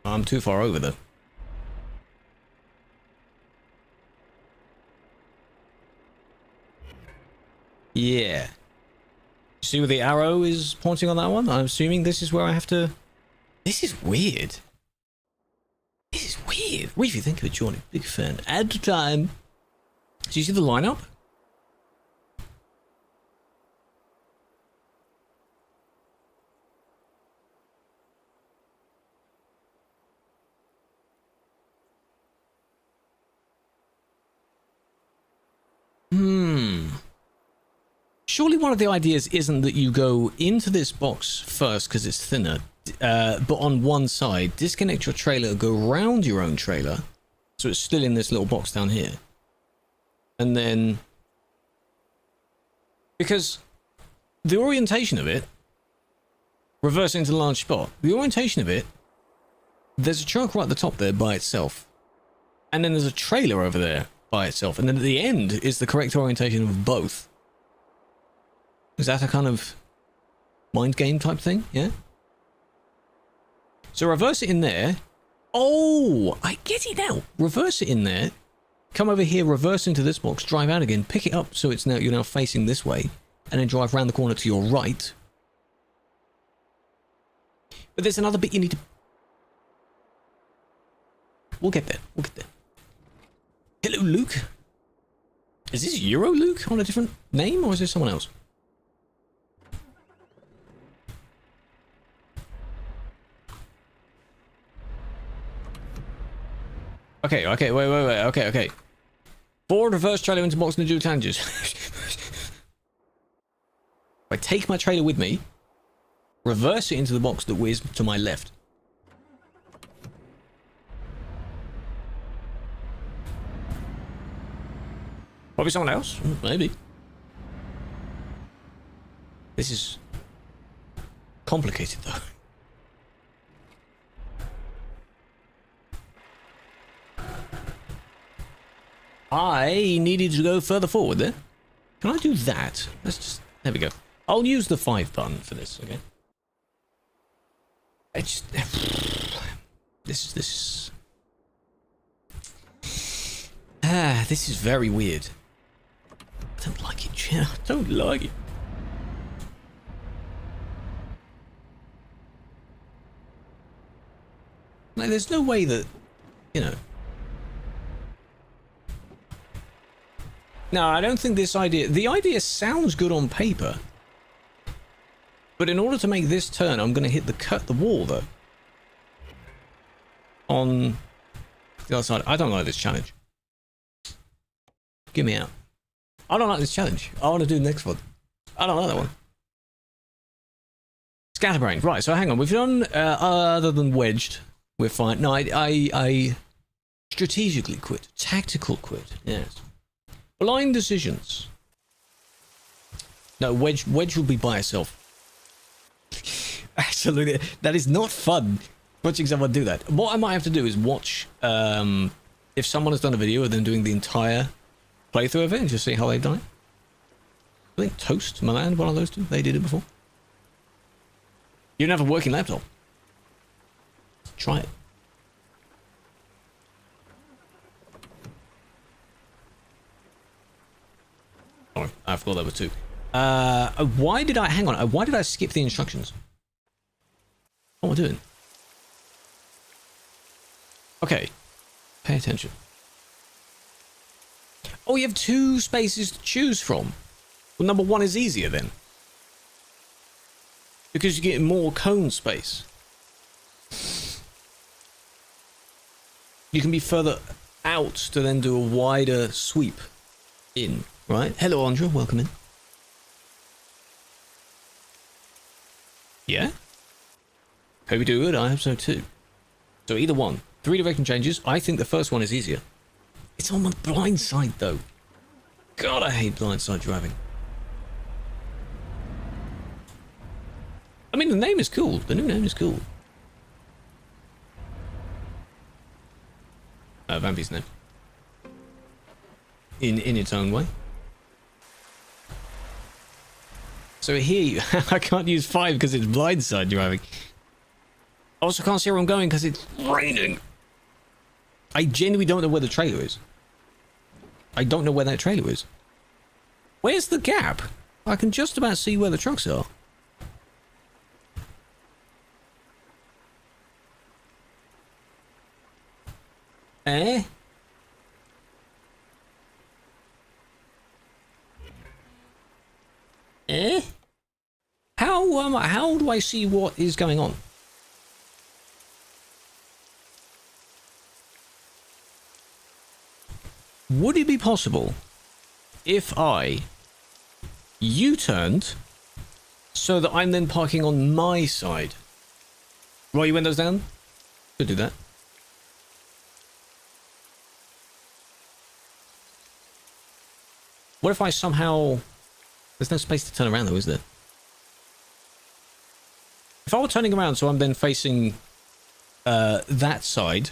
S1: I'm too far over though. Yeah. See where the arrow is pointing on that one? I'm assuming this is where I have to... This is weird. This is weird. What do you think of it, Johnny? Big fan. Add to time. Do you see the lineup? Surely one of the ideas isn't that you go into this box first because it's thinner, but on one side, disconnect your trailer, go around your own trailer, so it's still in this little box down here. And then... Because the orientation of it, reverse into the large spot, the orientation of it, there's a trunk right at the top there by itself. And then there's a trailer over there by itself. And then at the end is the correct orientation of both. Is that a kind of mind game type thing? Yeah? So reverse it in there. Oh, I get it now. Reverse it in there. Come over here, reverse into this box, drive out again, pick it up so it's now you're now facing this way, and then drive around the corner to your right. But there's another bit you need to... We'll get there. We'll get there. Hello, Luke. Is this Euro Luke on a different name, or is this someone else? Okay, wait, okay. Forward, reverse trailer into box and do tangents. I take my trailer with me, reverse it into the box that weighs to my left. Probably someone else, maybe. This is complicated though. I needed to go further forward there. Can I do that? Let's just... There we go. I'll use the 5 button for this, okay? I just... This is very weird. I don't like it, yeah. I don't like it. Like, there's no way that, you know... No, I don't think this idea... The idea sounds good on paper. But in order to make this turn, I'm going to hit the wall, though. On the other side. I don't like this challenge. Get me out. I don't like this challenge. I want to do the next one. I don't like that one. Scatterbrain. Right, so hang on. We've done, other than wedged, we're fine. No, I strategically quit. Tactical quit. Yes. Blind decisions. No, wedge will be by itself. Absolutely. That is not fun, watching someone do that. What I might have to do is watch, if someone has done a video of them doing the entire playthrough of it and just see how they've done it. I think Toast, Milan, one of those two, they did it before. You don't have a working laptop. Try it. Oh, I forgot there were two. Why did I... Hang on. Why did I skip the instructions? What am I doing? Okay. Pay attention. Oh, you have 2 spaces to choose from. Well, number 1 is easier then. Because you get more cone space. You can be further out to then do a wider sweep in. Right? Hello, Andrew. Welcome in. Yeah? Hope you do good. I hope so too. So either one. 3 direction changes. I think the first one is easier. It's on the blind side though. God, I hate blind side driving. I mean, the name is cool. The new name is cool. Vampy's name. In its own way. So here, I can't use 5 because it's blindside driving. I also can't see where I'm going because it's raining. I genuinely don't know where the trailer is. I don't know where that trailer is. Where's the gap? I can just about see where the trucks are. Eh? Eh? How do I see what is going on? Would it be possible if I U-turned so that I'm then parking on my side? Roll your windows down? Could do that. What if I somehow... There's no space to turn around though, is there? If I were turning around so I'm then facing that side,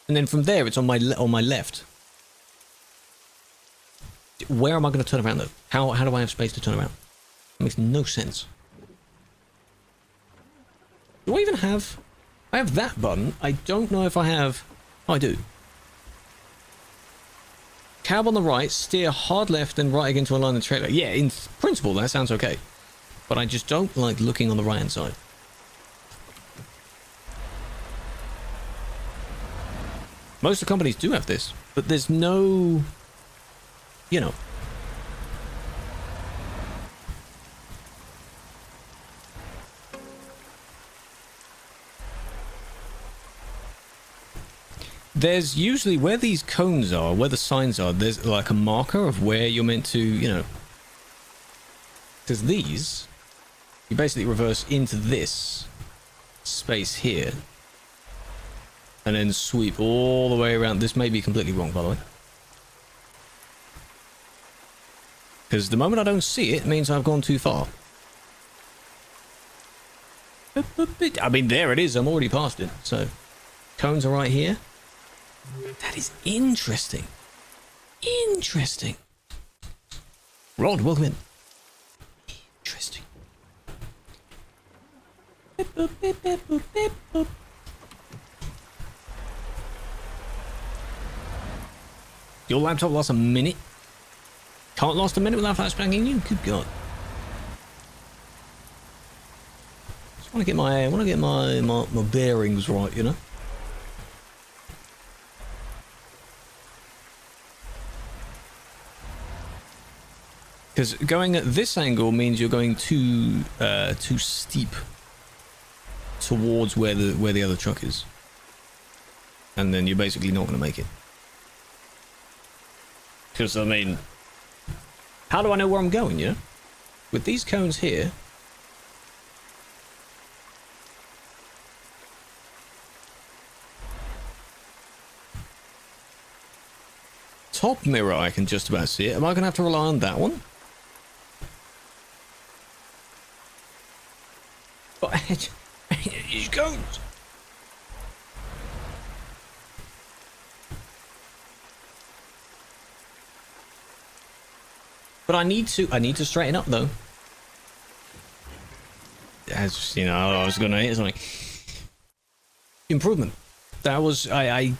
S1: and then from there it's on my left. Where am I going to turn around though? How do I have space to turn around? It makes no sense. Do I even have... I have that button. I don't know if I have... Oh, I do. Cab on the right, steer hard left and right against a line of trailer. Yeah, in principle that sounds okay. But I just don't like looking on the right hand side. Most of the companies do have this, but there's no... You know. There's usually, where these cones are, where the signs are, there's like a marker of where you're meant to, you know. Because these, you basically reverse into this space here. And then sweep all the way around. This may be completely wrong, by the way. Because the moment I don't see it, means I've gone too far. I mean, there it is. I'm already past it. So, cones are right here. That is interesting. Interesting. Rod, welcome in. Interesting. Your laptop lasts a minute? Can't last a minute without flashbanging you? Good God. Just want to get my bearings right, you know? Because going at this angle means you're going too steep towards where the other truck is, and then you're basically not going to make it. Because I mean, how do I know where I'm going? You know, with these cones here. Top mirror, I can just about see it. Am I going to have to rely on that one? But these cones. But I need to straighten up though. As you know, I was going to hit something. Improvement. That was I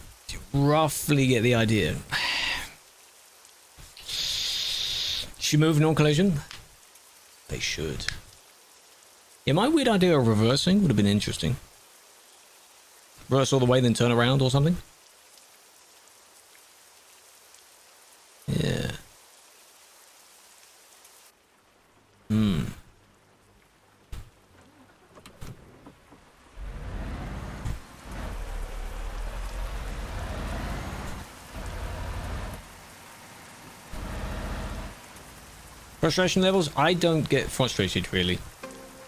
S1: roughly get the idea. Should move non-collision? They should. Yeah, my weird idea of reversing would have been interesting. Reverse all the way, then turn around or something. Yeah. Frustration levels? I don't get frustrated really.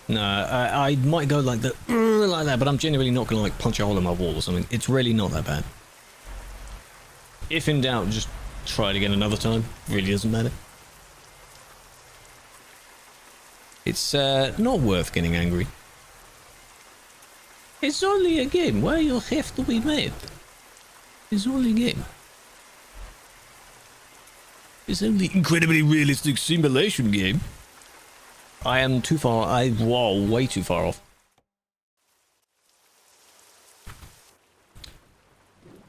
S1: No, I might go like that, like that, but I'm genuinely not gonna like punch a hole in my wall or something. It's really not that bad. If in doubt, just try it again another time. Really doesn't matter. It's not worth getting angry. It's only a game. Why you have to be mad? It's only a game. It's only an incredibly realistic simulation game. I am too far. Whoa, way too far off.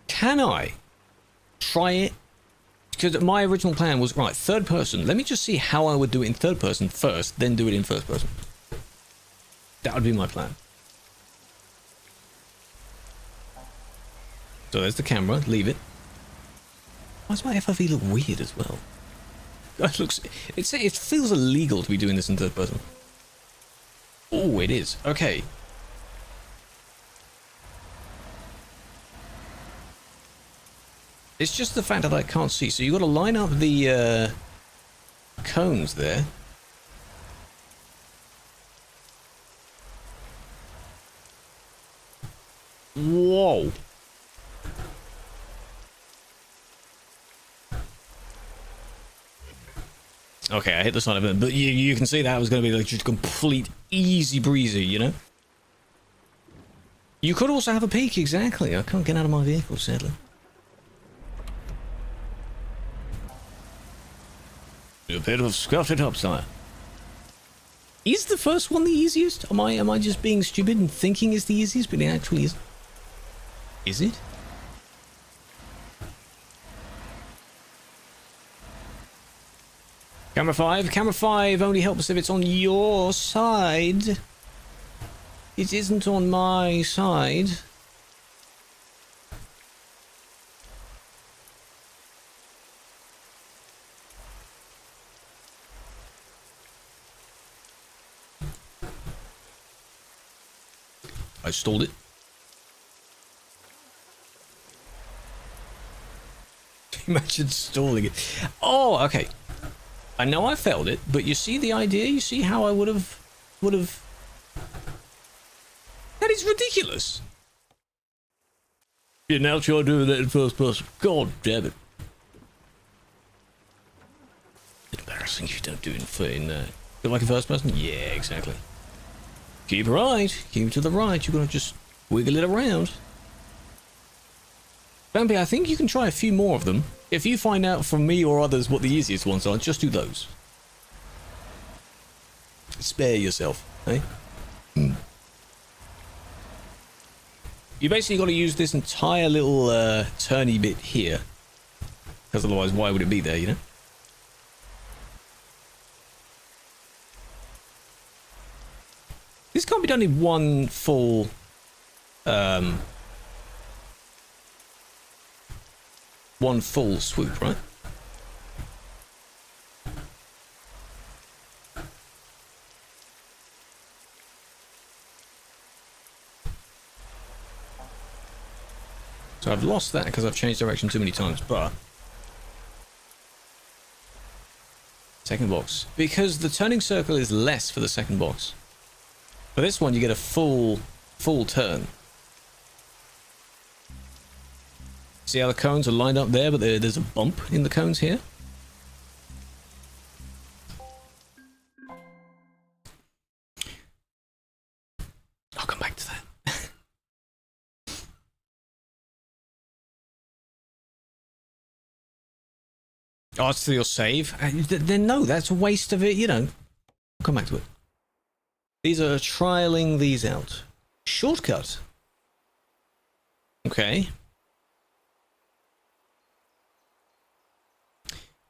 S1: Can I try it? because my original plan was, right, third person. Let me just see how I would do it in third person first, then do it in first person. That would be my plan. So there's the camera, leave it. Why does my FOV look weird as well? It feels illegal to be doing this in third person. Oh, it is. Okay. It's just the fact that I can't see. So you've got to line up the cones there. Whoa. Okay, I hit the side of it, but you can see that was going to be like just complete easy breezy, you know? You could also have a peek, exactly. I can't get out of my vehicle, sadly. A bit of scuff it up, sire. Is the first one the easiest? Am I just being stupid and thinking it's the easiest, but it actually isn't? Is it? Camera 5 only helps if it's on your side. It isn't on my side. I stalled it. Imagine stalling it. Oh, okay. I know I failed it, but you see the idea? You see how I would have... That is ridiculous. You're now trying to do that in first person. God damn it. Embarrassing if you don't do it in like in first person? Yeah, exactly. Keep right. Keep to the right. You're going to just wiggle it around. Bambi, I think you can try a few more of them. If you find out from me or others what the easiest ones are, just do those. Spare yourself, eh? You basically got to use this entire little turny bit here. Because otherwise, why would it be there, you know? This can't be done in one full... one full swoop, right? So I've lost that because I've changed direction too many times, but... Second box. Because the turning circle is less for the second box. For this one, you get a full turn. See how the cones are lined up there, but there's a bump in the cones here? I'll come back to that. Oh, it's for your save? Then no, that's a waste of it, you know. I'll come back to it. These are trialing these out. Shortcut. Okay.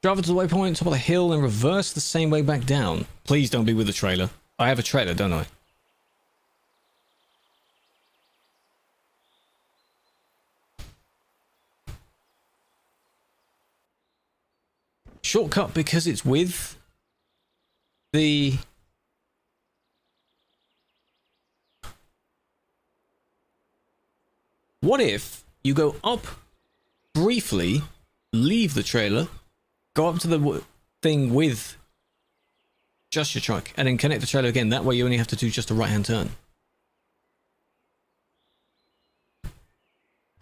S1: Drive to the waypoint, top of the hill, and reverse the same way back down. Please don't be with the trailer. I have a trailer, don't I? Shortcut because it's with the... What if you go up briefly, leave the trailer, go up to the thing with just your truck, and then connect the trailer again? That way you only have to do just a right-hand turn.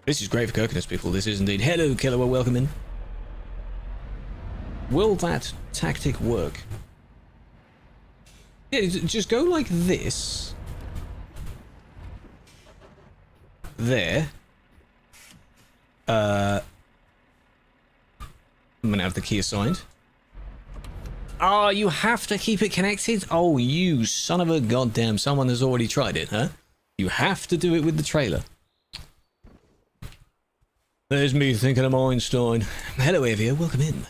S1: This is great for Kirkiness, people. This is indeed. Hello, Killua. Welcome in. Will that tactic work? Yeah, just go like this. There. I'm gonna have the key assigned. Oh, you have to keep it connected? Oh, you son of a goddamn... Someone has already tried it, huh? You have to do it with the trailer. There's me thinking I'm Einstein. Hello, Avia. Welcome in.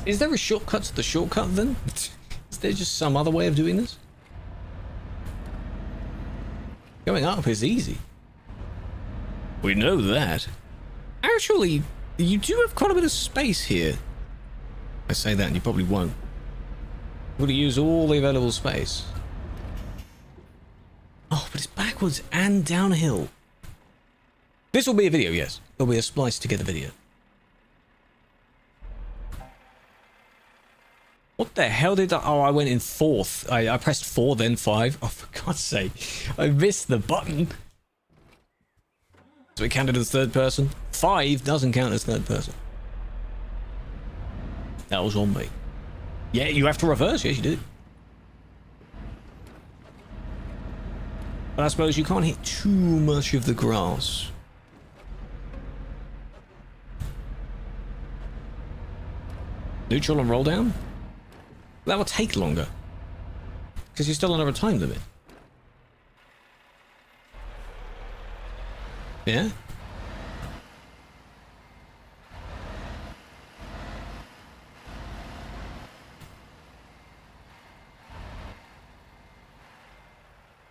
S1: Is there a shortcut to the shortcut, then? Is there just some other way of doing this? Going up is easy. We know that. Actually, you do have quite a bit of space here. I say that and you probably won't. You're going to use all the available space. Oh, but it's backwards and downhill. This will be a video, yes. It'll be a spliced together video. What the hell did I... Oh, I went in fourth. I pressed 4, then 5. Oh, for God's sake. I missed the button. So it counted as third person. 5 doesn't count as third person. That was on me. Yeah, you have to reverse. Yes, you do. But I suppose you can't hit too much of the grass. Neutral and roll down? That will take longer. Because you're still under a time limit. Yeah?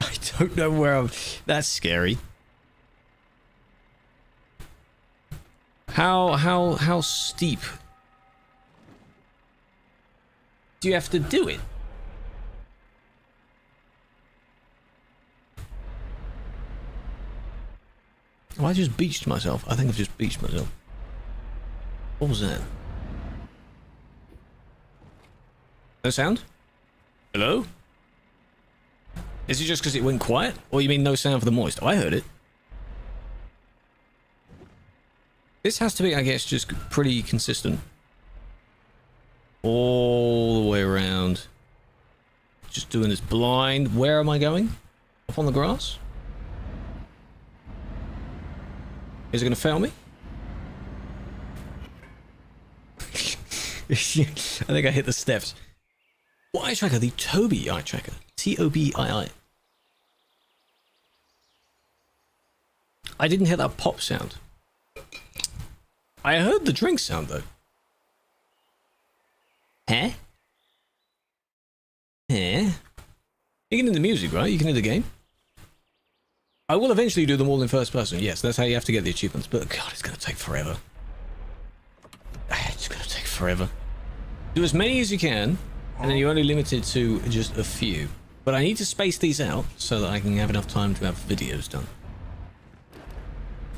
S1: I don't know where I'm... That's scary. How steep do you have to do it? Oh, I just beached myself. I think I've just beached myself. What was that? No sound? Hello? Is it just because it went quiet? Or you mean no sound for the moist? Oh, I heard it. This has to be, I guess, just pretty consistent. All the way around. Just doing this blind. Where am I going? Up on the grass? Is it going to fail me? I think I hit the steps. What eye tracker? The Tobii eye tracker. Tobii. I didn't hear that pop sound. I heard the drink sound though. Huh? Huh? You can hear the music, right? You can hear the game. I will eventually do them all in first person. Yes, that's how you have to get the achievements. But God, it's going to take forever. It's going to take forever. Do as many as you can, and then you're only limited to just a few. But I need to space these out so that I can have enough time to have videos done.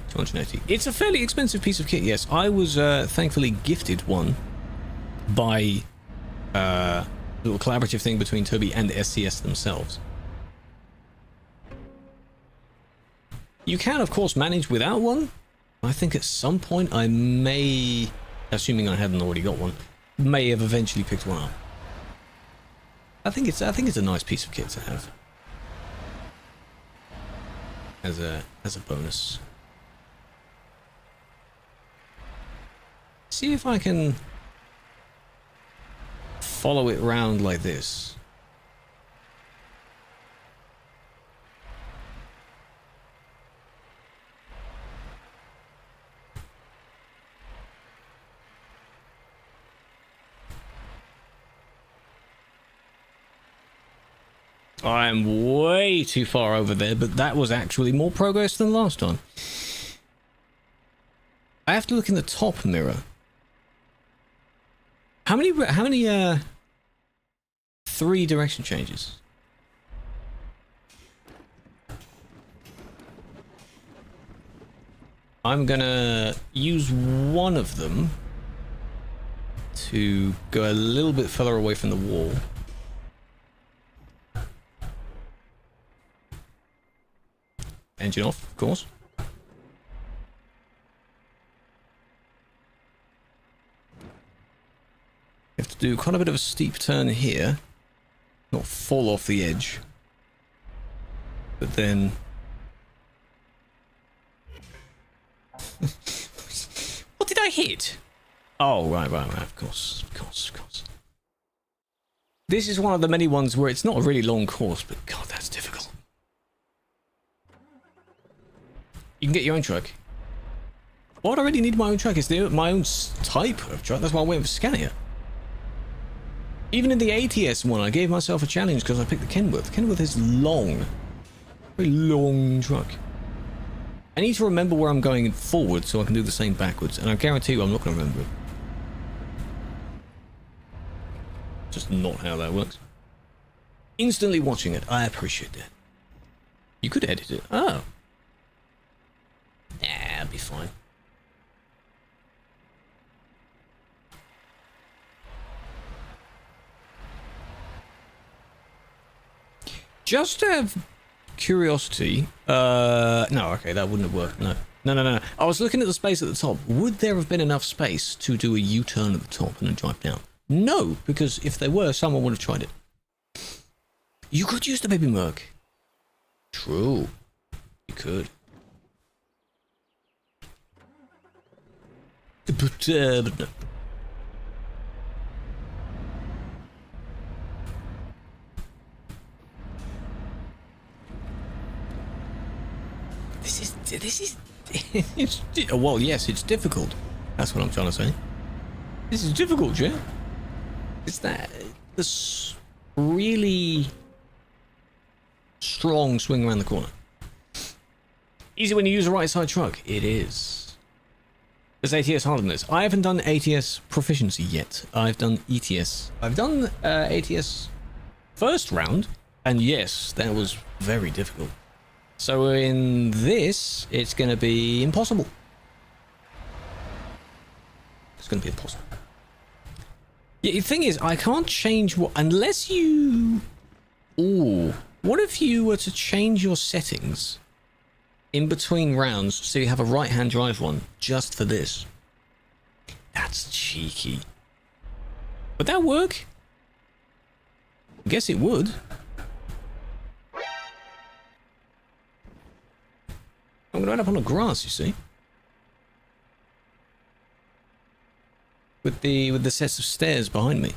S1: 280. It's a fairly expensive piece of kit, yes. I was thankfully gifted one by a little collaborative thing between Tobii and SCS themselves. You can, of course, manage without one. I think at some point I may, assuming I hadn't already got one, may have eventually picked one up. I think it's a nice piece of kit to have as a bonus. See if I can follow it round like this. I'm way too far over there, but that was actually more progress than last time. I have to look in the top mirror. How many 3 direction changes? I'm gonna use one of them to go a little bit further away from the wall. Engine off, of course. You have to do quite a bit of a steep turn here. Not fall off the edge. But then... What did I hit? Oh, right, of course. This is one of the many ones where it's not a really long course, but God, that's difficult. You can get your own truck. Why would I really need my own truck? It's my own type of truck. That's why I went for Scania. Even in the ATS one, I gave myself a challenge because I picked the Kenworth. Kenworth is long. Very long truck. I need to remember where I'm going forward so I can do the same backwards. And I guarantee you I'm not going to remember it. Just not how that works. Instantly watching it. I appreciate that. You could edit it. Oh. Nah, it'll be fine. Just out of curiosity, no, okay, that wouldn't have worked. No. I was looking at the space at the top. Would there have been enough space to do a U-turn at the top and then drive down? No, because if there were, someone would have tried it. You could use the baby Merc. True. You could. But no. This is it's, well, yes, it's difficult. That's what I'm trying to say. This is difficult, Jay. It's that this really strong swing around the corner. Easy when you use a right side truck. It is. There's ATS harder than this. I haven't done ATS proficiency yet. I've done ETS. I've done ATS first round, and yes, that was very difficult. So in this, it's going to be impossible. It's going to be impossible. Yeah, the thing is, I can't change what... Unless you... Ooh. What if you were to change your settings in between rounds so you have a right-hand drive one just for this? That's cheeky. Would that work? I guess it would. I'm going to end up on the grass, you see. With the sets of stairs behind me.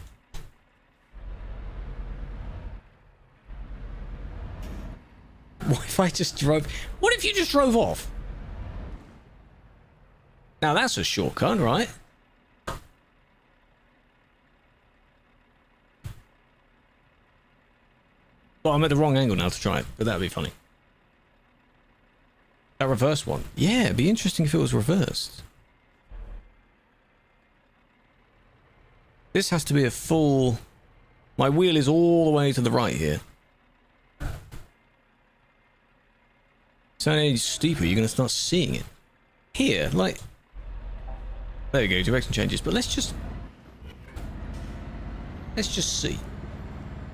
S1: What if I just drove... What if you just drove off? Now that's a shortcut, right? Well, I'm at the wrong angle now to try it, but that'd be funny. That reverse one. Yeah, it'd be interesting if it was reversed. This has to be a full... My wheel is all the way to the right here. So any steeper, you're going to start seeing it. Here, like... There you go, direction changes. But let's just see.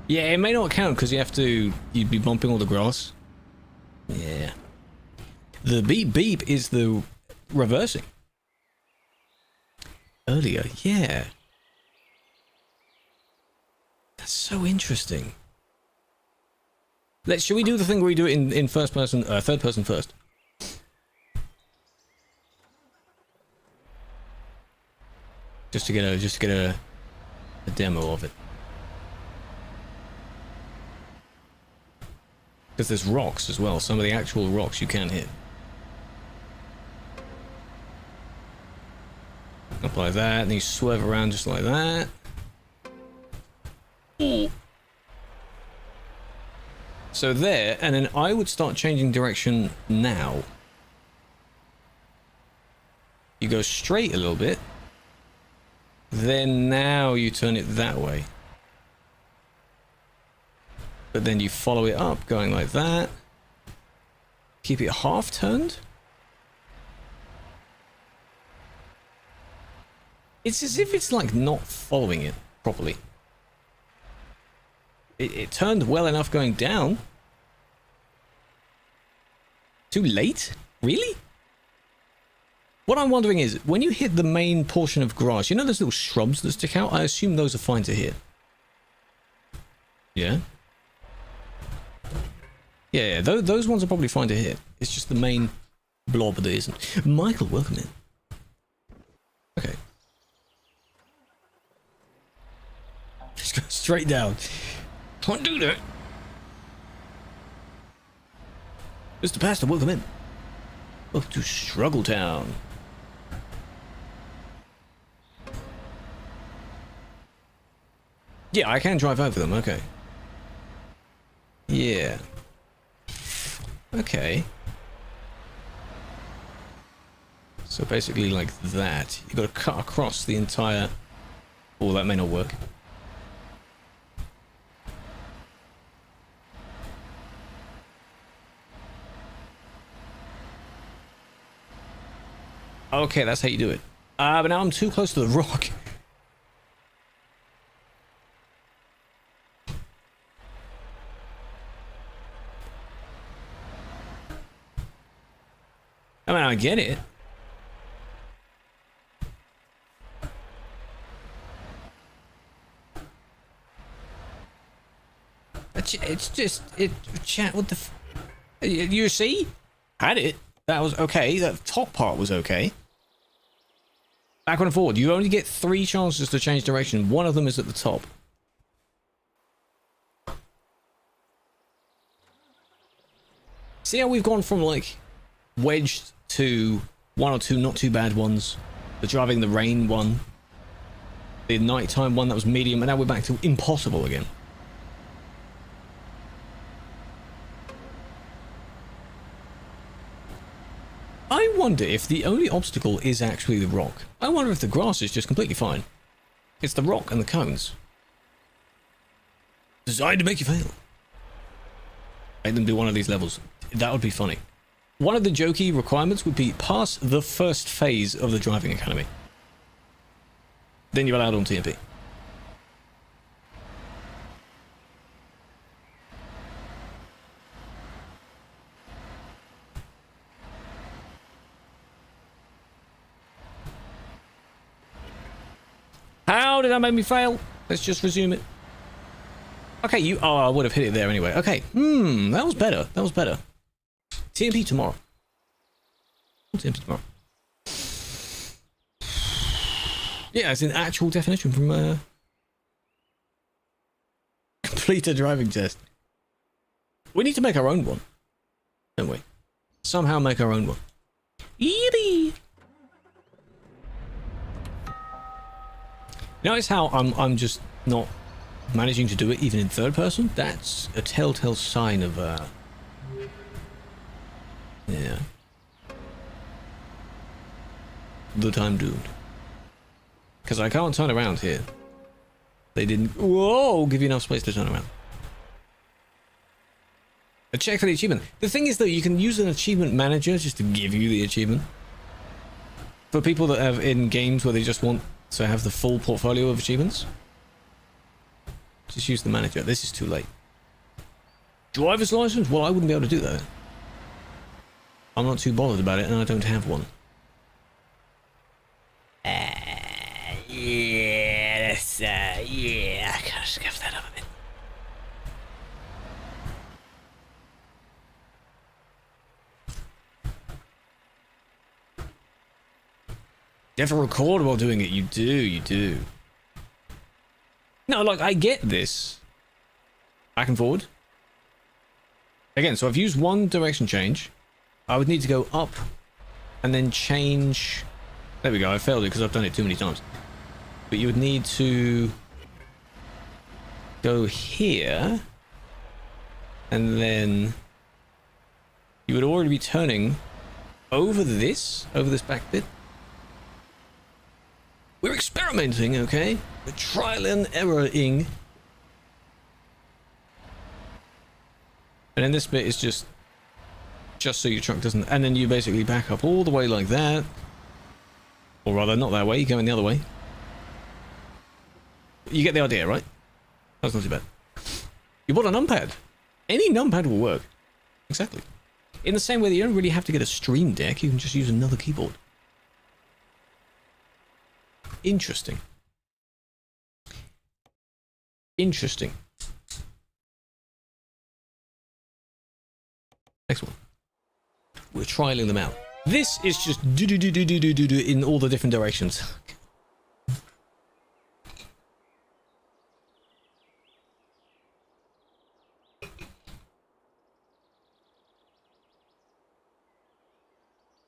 S1: Yeah, it may not count because you have to... You'd be bumping all the grass. Yeah. The beep beep is the reversing. Earlier, yeah. That's so interesting. Shall we do the thing where we do it in first person, third person first? Just to get a demo of it. Because there's rocks as well. Some of the actual rocks you can hit. Up like that, and you swerve around just like that. Ooh. So there, and then I would start changing direction now. You go straight a little bit. Then now you turn it that way. But then you follow it up, going like that. Keep it half turned. It's as if it's like not following it properly. It turned well enough going down. Too late? Really? What I'm wondering is, when you hit the main portion of grass, you know those little shrubs that stick out? I assume those are fine to hit. Yeah? Yeah, those ones are probably fine to hit. It's just the main blob that isn't. Michael, welcome in. Okay. Just go straight down. Can't do that. Mr. Pastor, welcome in. Up to Struggle Town. Yeah, I can drive over them, okay. Yeah. Okay. So basically like that. You've got to cut across the entire... Oh, that may not work. Okay, that's how you do it. But now I'm too close to the rock. I mean, I get it. It's just... Chat, what the... You see? Had it. That was okay. That top part was okay. Backward and forward. You only get 3 chances to change direction. One of them is at the top. See how we've gone from, like, wedged to 1 or 2 not too bad ones. The driving the rain one. The nighttime one that was medium. And now we're back to impossible again. I wonder if the only obstacle is actually the rock. I wonder if the grass is just completely fine. It's the rock and the cones. Designed to make you fail. Make them do one of these levels. That would be funny. One of the jokey requirements would be pass the first phase of the driving academy. Then you're allowed on TMP. How did that make me fail? Let's just resume it. Okay, you... Oh, I would have hit it there anyway. Okay. That was better. That was better. TMP tomorrow. TMP tomorrow. Yeah, it's an actual definition from... Complete a driving test. We need to make our own one. Don't we? Somehow make our own one. Yippee! Notice how I'm just not managing to do it even in third person? That's a telltale sign of yeah. That I'm doomed. Because I can't turn around here. They didn't give you enough space to turn around. A check for the achievement. The thing is though, you can use an achievement manager just to give you the achievement. For people that have in games where they just want to have the full portfolio of achievements, just use the manager. This is too late. Driver's license? Well, I wouldn't be able to do that. I'm not too bothered about it, and I don't have one. Yeah, that's, yeah, I gotta scuff that up a bit. You have to record while doing it. You do. No, like, I get this. Back and forward. Again, so I've used one direction change. I would need to go up and then change. There we go. I failed it because I've done it too many times. But you would need to go here. And then you would already be turning over this back bit. We're experimenting, okay? We're trial and erroring. And then this bit is just so your truck doesn't... And then you basically back up all the way like that. Or rather, not that way, you're going the other way. You get the idea, right? That's not too bad. You bought a numpad. Any numpad will work. Exactly. In the same way that you don't really have to get a Stream Deck, you can just use another keyboard. Interesting. Interesting. Next one. We're trialing them out. This is just do in all the different directions.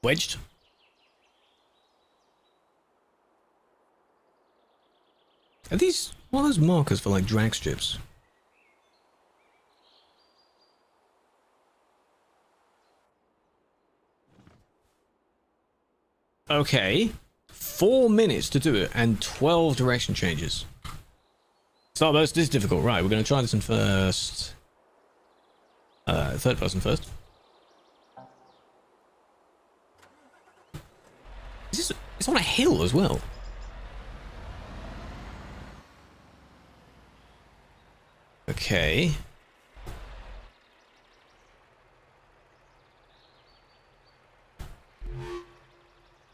S1: Wedged. Are these, what are those markers for like drag strips? Okay. 4 minutes to do it and 12 direction changes. Starburst is difficult. Right, we're going to try this one first. Third person first. Is this, it's on a hill as well. Okay.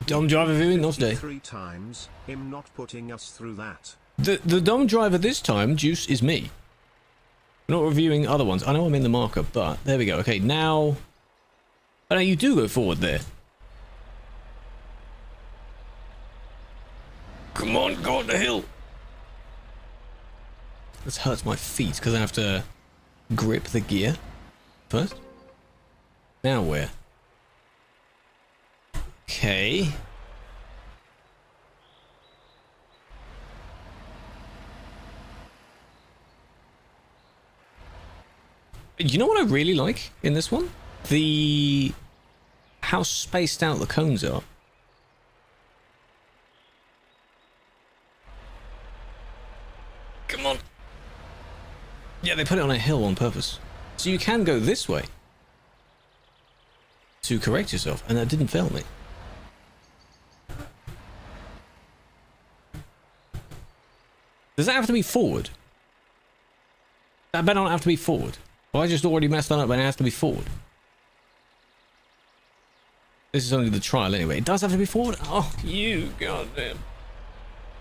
S1: Dumb driver viewing, not today.
S2: 3 times, him not putting us through that.
S1: The dumb driver this time, Juice, is me. We're not reviewing other ones. I know I'm in the marker, but there we go. Okay, now... Oh, no, you do go forward there. Come on, go on the hill. This hurts my feet because I have to grip the gear first. Now where? Okay. You know what I really like in this one? How spaced out the cones are. Come on. Yeah, they put it on a hill on purpose. So you can go this way to correct yourself, and that didn't fail me. Does that have to be forward? That better not have to be forward. Well, I just already messed that up, but it has to be forward. This is only the trial anyway. It does have to be forward? Oh, you goddamn.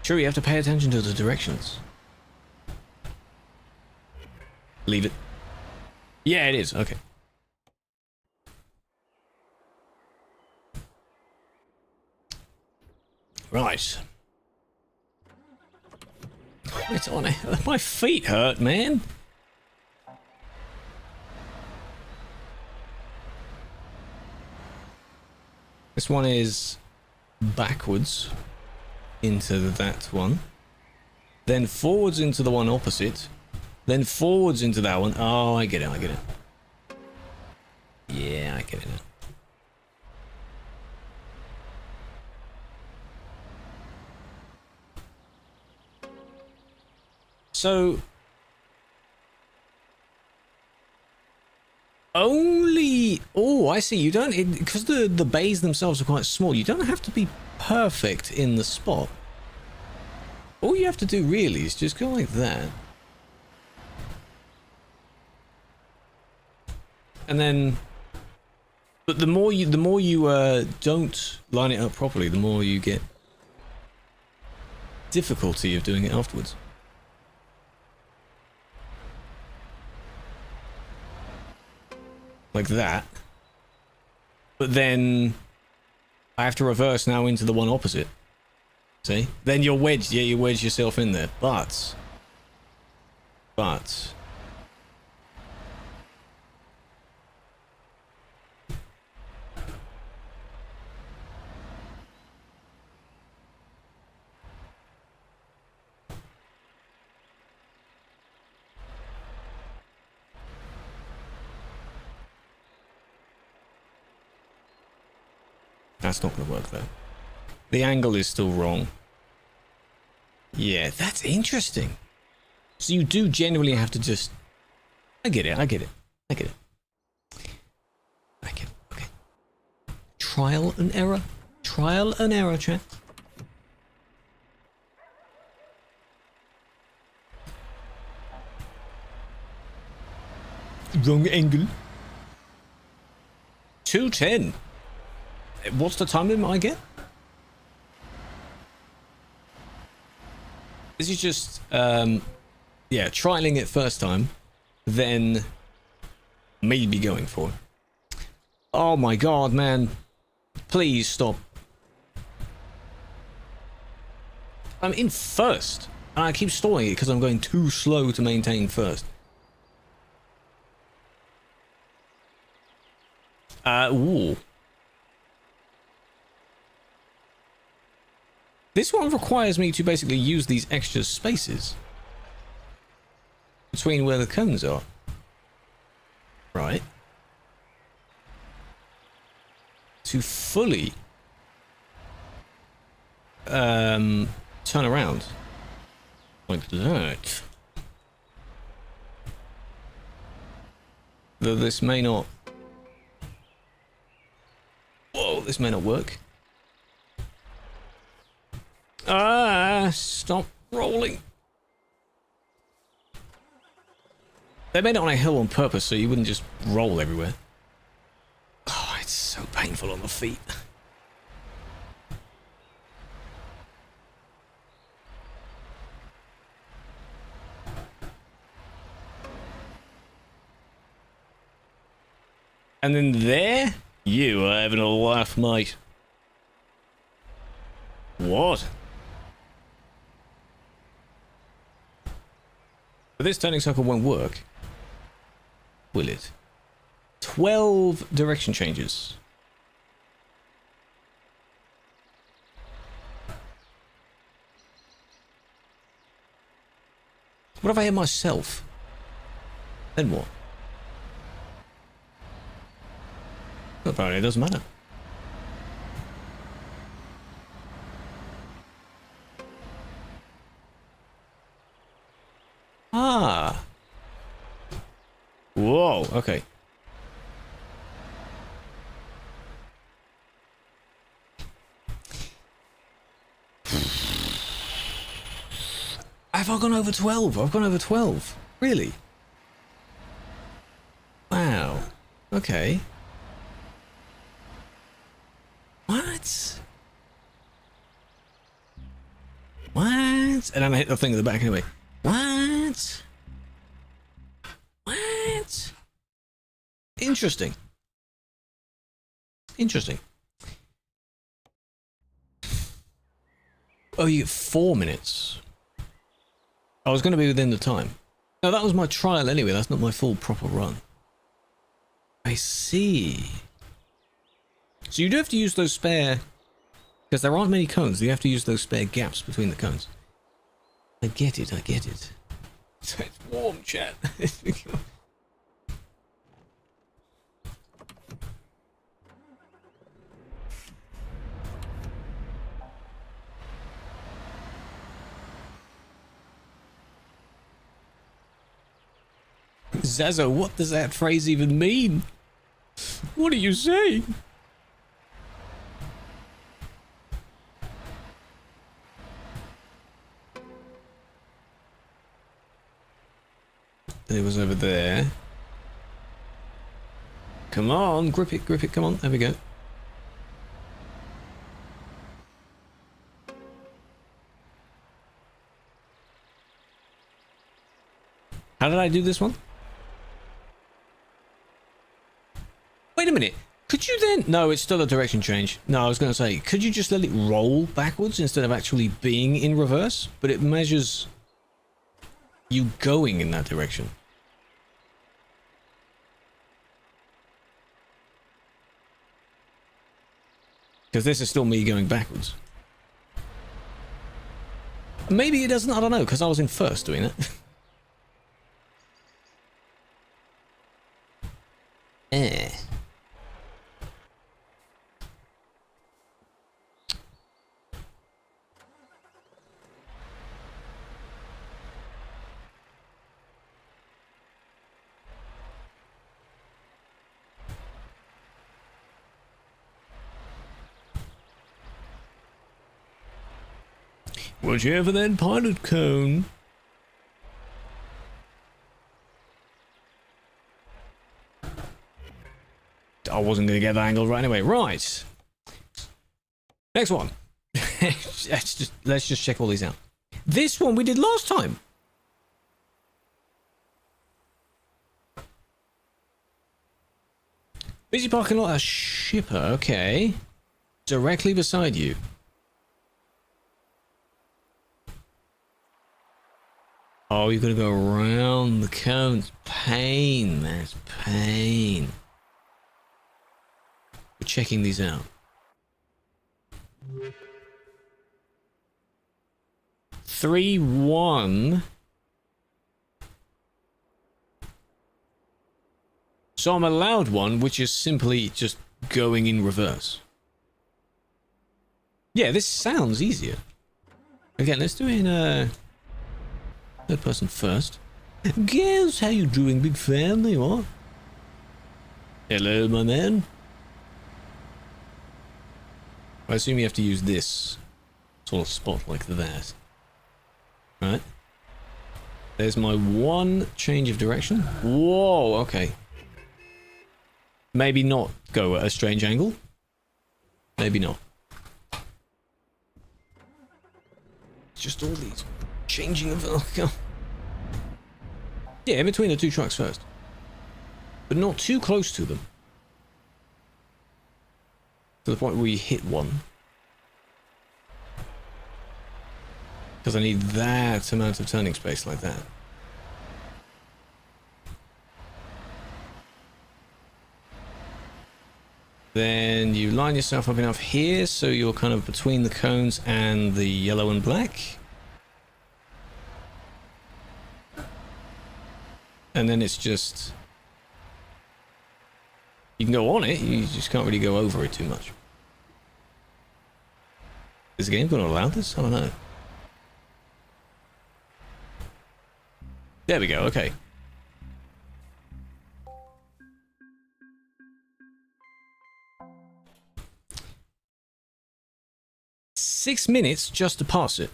S1: Sure, you have to pay attention to the directions. Leave it. Yeah, it is. Okay. Right. It's on it. My feet hurt, man. This one is backwards into that one. Then forwards into the one opposite. Then forwards into that one. Oh, I get it, I get it. Yeah, I get it now. So... only... oh, I see. You don't... because the bays themselves are quite small, you don't have to be perfect in the spot. All you have to do really is just go like that. And then... but the more you don't line it up properly, the more you get difficulty of doing it afterwards. Like that. But then I have to reverse now into the one opposite. See? Then you're wedged. Yeah, you wedge yourself in there. But that's not going to work though. The angle is still wrong. Yeah, that's interesting. So you do genuinely have to just... I get it, I get it, I get it. I get it, okay. Trial and error. Trial and error, chat. Wrong angle. 210. What's the time limit I get? This is just, yeah, trialing it first time, then maybe going for it. Oh my god, man. Please stop. I'm in first, and I keep stalling it because I'm going too slow to maintain first. Ooh. This one requires me to basically use these extra spaces between where the cones are. Right. To fully turn around like that. Though this may not... Whoa, this may not work. Ah, stop rolling. They made it on a hill on purpose so you wouldn't just roll everywhere. Oh, it's so painful on the feet. And then there, you are having a laugh, mate. What? But this turning circle won't work. Will it? 12 direction changes. What if I hit myself? Then what? Apparently it doesn't matter. Ah. Whoa, okay. Have I gone over 12? I've gone over 12. Really? Wow. Okay. What? What? And then I hit the thing at the back anyway. What? What? Interesting. Interesting. Oh, you get 4 minutes. I was going to be within the time. No, that was my trial anyway. That's not my full proper run. I see. So you do have to use those spare... Because there aren't many cones. You have to use those spare gaps between the cones. I get it, I get it. It's warm, chat. Zazo, what does that phrase even mean? What are you saying? It was over there. Come on, grip it, come on, there we go. How did I do this one? Wait a minute. Could you then... No, it's still a direction change. No, I was going to say, could you just let it roll backwards instead of actually being in reverse? But it measures you going in that direction. Because this is still me going backwards. Maybe it doesn't, I don't know, because I was in first doing it. Eh. Whichever then, pilot cone. I wasn't going to get the angle right anyway. Right. Next one. let's just check all these out. This one we did last time. Busy parking lot, a shipper. Okay. Directly beside you. Oh, you're gonna go around the cones. Pain, that's pain. We're checking these out. 3-1. So I'm allowed one, which is simply just going in reverse. Yeah, this sounds easier. Again, let's do it in third person first. Guess how you doing, big family, what? Hello, my man. I assume you have to use this sort of spot like that. Right. There's my one change of direction. Whoa, okay. Maybe not go at a strange angle. Maybe not. Just all these changing of... Oh, yeah, in between the two trucks first. But not too close to them. To the point where you hit one. Because I need that amount of turning space like that. Then you line yourself up enough here so you're kind of between the cones and the yellow and black. And then it's just... You can go on it, you just can't really go over it too much. Is the game going to allow this? I don't know. There we go, okay. Six minutes just to pass it.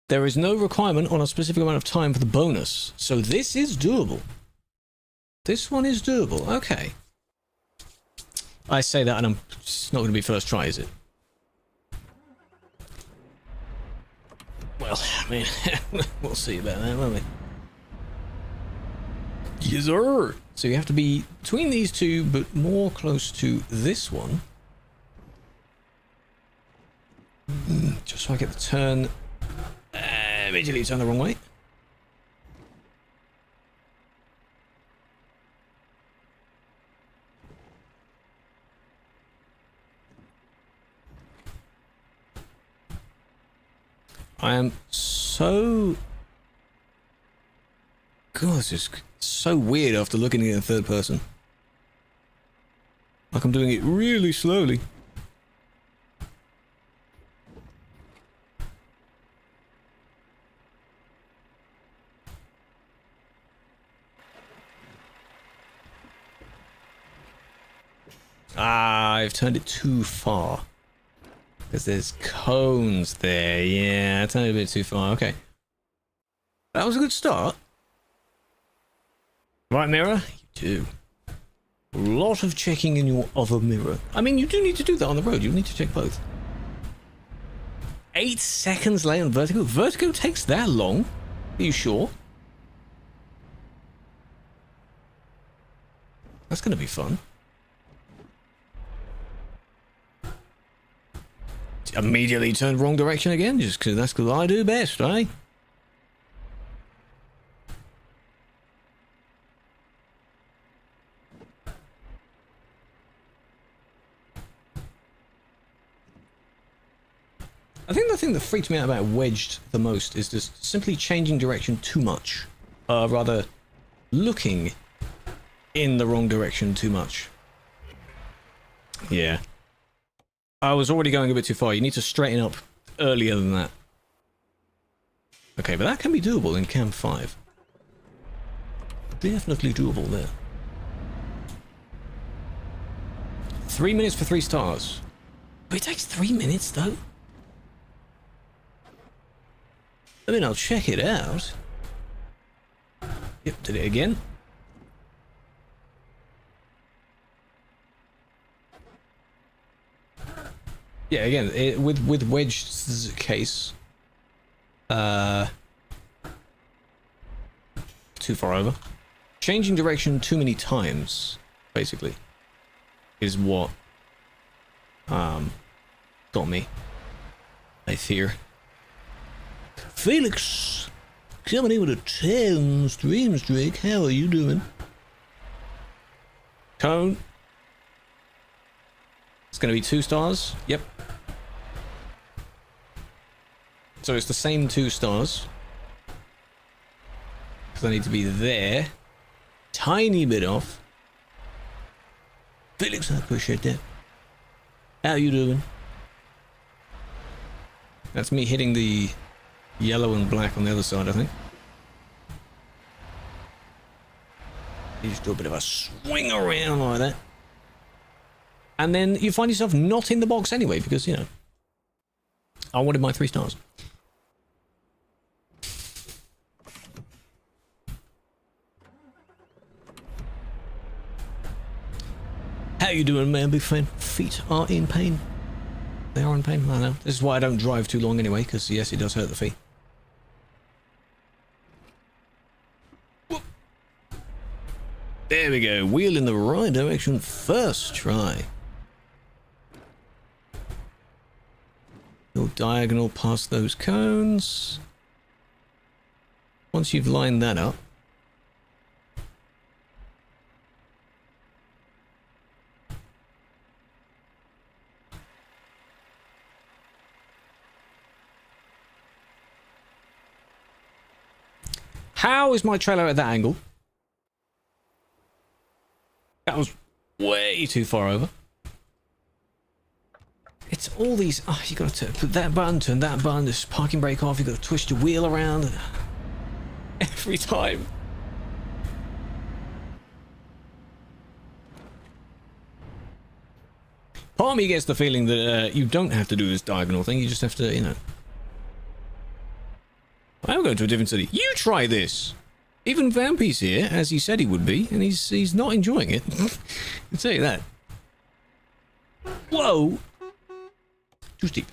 S1: There is no requirement on a specific amount of time for the bonus. So this is doable. This one is doable. Okay. I say that and it's not going to be first try, is it? Well, I mean, we'll see about that, won't we? Yes, sir. So you have to be between these two, but more close to this one. Just so I get the turn. Immediately turn the wrong way. I am so... God, this is so weird after looking at it in third person. Like I'm doing it really slowly. Ah, I've turned it too far. Because there's cones there. Yeah, I turned it a bit too far. Okay. That was a good start. Right, mirror? You do. A lot of checking in your other mirror. I mean, you do need to do that on the road. You need to check both. 8 seconds late on vertigo. Vertigo takes that long? Are you sure? That's going to be fun. Immediately turned wrong direction again, just because that's what I do best, right? I think the thing that freaks me out about wedged the most is just simply changing direction too much. Rather, looking in the wrong direction too much. Yeah. I was already going a bit too far. You need to straighten up earlier than that. Okay, but that can be doable in Cam 5. Definitely doable there. 3 minutes for 3 stars. But it takes 3 minutes, though. I mean, I'll check it out. Yep, did it again. Yeah, again, with Wedge's case, too far over. Changing direction too many times, basically, is what got me, I fear. Felix, coming in with a 10 stream streak. How are you doing? Cone. It's going to be 2 stars. Yep. So it's the same 2 stars. Because I need to be there. Tiny bit off. Felix, I appreciate that. How you doing? That's me hitting the yellow and black on the other side, I think. You just do a bit of a swing around like that. And then you find yourself not in the box anyway, because, you know, I wanted my 3 stars. How you doing, man? Big fan. Feet are in pain. They are in pain, I know. This is why I don't drive too long anyway, because yes, it does hurt the feet. Whoop. There we go. Wheel in the right direction first try. Go diagonal past those cones. Once you've lined that up, how is my trailer at that angle? That was way too far over. It's all these... Oh, you got to put that button, turn that button, this parking brake off, you got to twist your wheel around. Every time. Part of me gets the feeling that you don't have to do this diagonal thing, you just have to, you know... I'm going to a different city. You try this! Even Vampy's here, as he said he would be, and he's not enjoying it. I'll tell you that. Whoa! Too steep.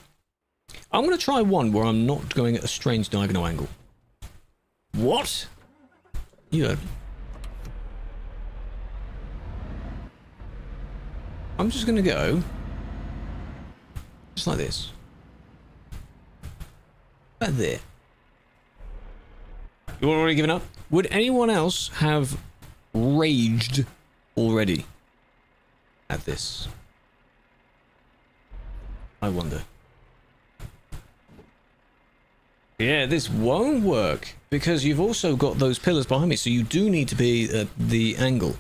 S1: I'm going to try one where I'm not going at a strange diagonal angle. What? You heard me. I'm just going to go... just like this. About there. You already given up? Would anyone else have raged already at this? I wonder. Yeah, this won't work because you've also got those pillars behind me, so you do need to be at the angle.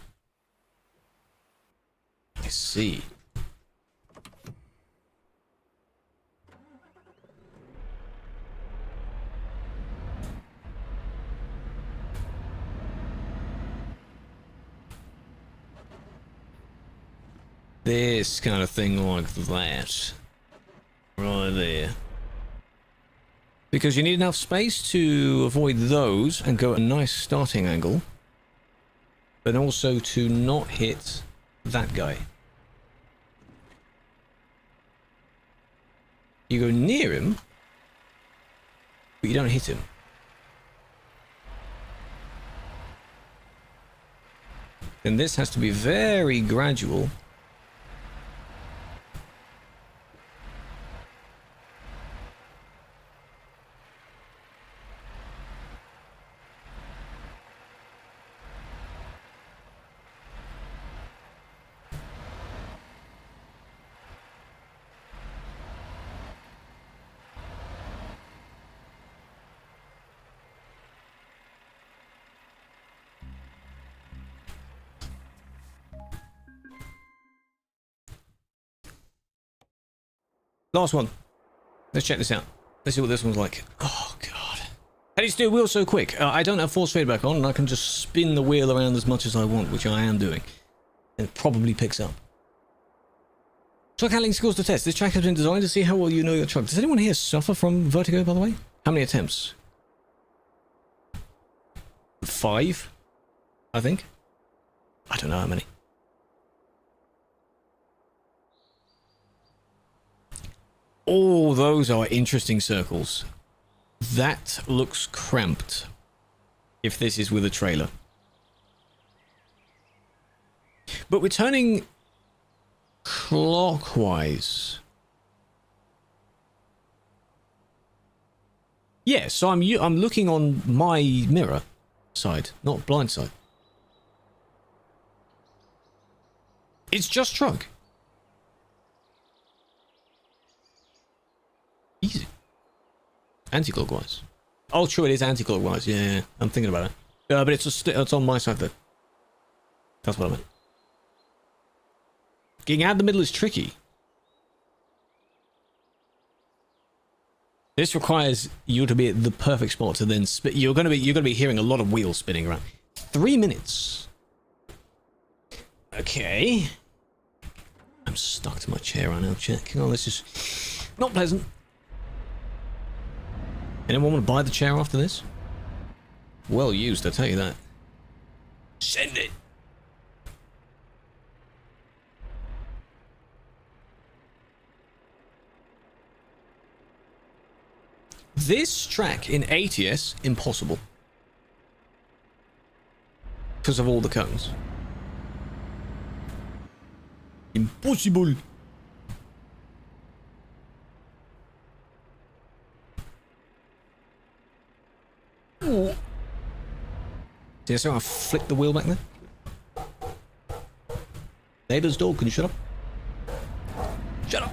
S1: I see. This kind of thing like that. Right there. Because you need enough space to avoid those and go at a nice starting angle. But also to not hit that guy. You go near him, but you don't hit him. Then this has to be very gradual. Last one. Let's check this out. Let's see what this one's like. Oh, God. How do you steer wheel so quick? I don't have force feedback on, and I can just spin the wheel around as much as I want, which I am doing. And it probably picks up. Truck handling skills to test. This track has been designed to see how well you know your truck. Does anyone here suffer from vertigo, by the way? How many attempts? 5, I think. I don't know how many. Oh, those are interesting circles. That looks cramped. If this is with a trailer. But we're turning clockwise. Yeah, so I'm looking on my mirror side, not blind side. It's just truck. Easy. Anti-clockwise. Oh, true, it is anti-clockwise. Yeah, I'm thinking about it. But it's on my side, though. That's what I meant. Getting out of the middle is tricky. This requires you to be at the perfect spot to then spin. You're gonna be hearing a lot of wheels spinning around. 3 minutes. Okay. I'm stuck to my chair right now, check. Oh, this is not pleasant. Anyone want to buy the chair after this? Well used, I'll tell you that. Send it. This track in ATS, impossible. Because of all the cones. Impossible. Ooh. Did I say I flicked the wheel back there? Neighbor's dog, can you shut up? Shut up!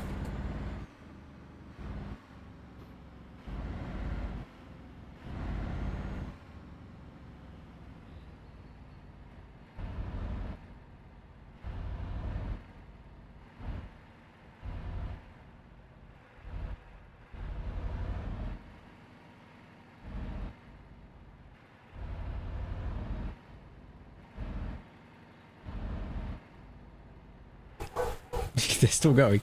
S1: They're still going.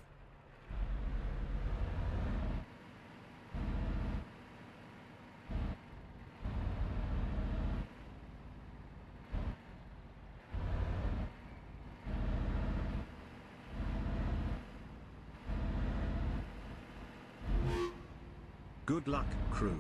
S2: Good luck, Krew.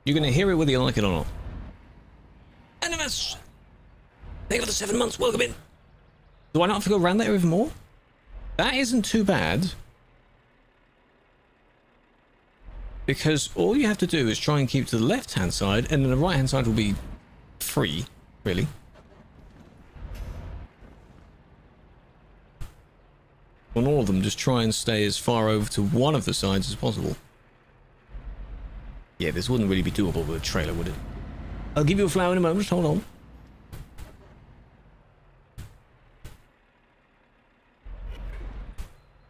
S1: You're gonna hear it whether you like it or not. Animus! Thank you for the 7 months, welcome in! Do I not have to go around there even more? That isn't too bad. Because all you have to do is try and keep to the left-hand side, and then the right-hand side will be free, really. On all of them, just try and stay as far over to one of the sides as possible. Yeah, this wouldn't really be doable with a trailer, would it? I'll give you a flower in a moment, hold on.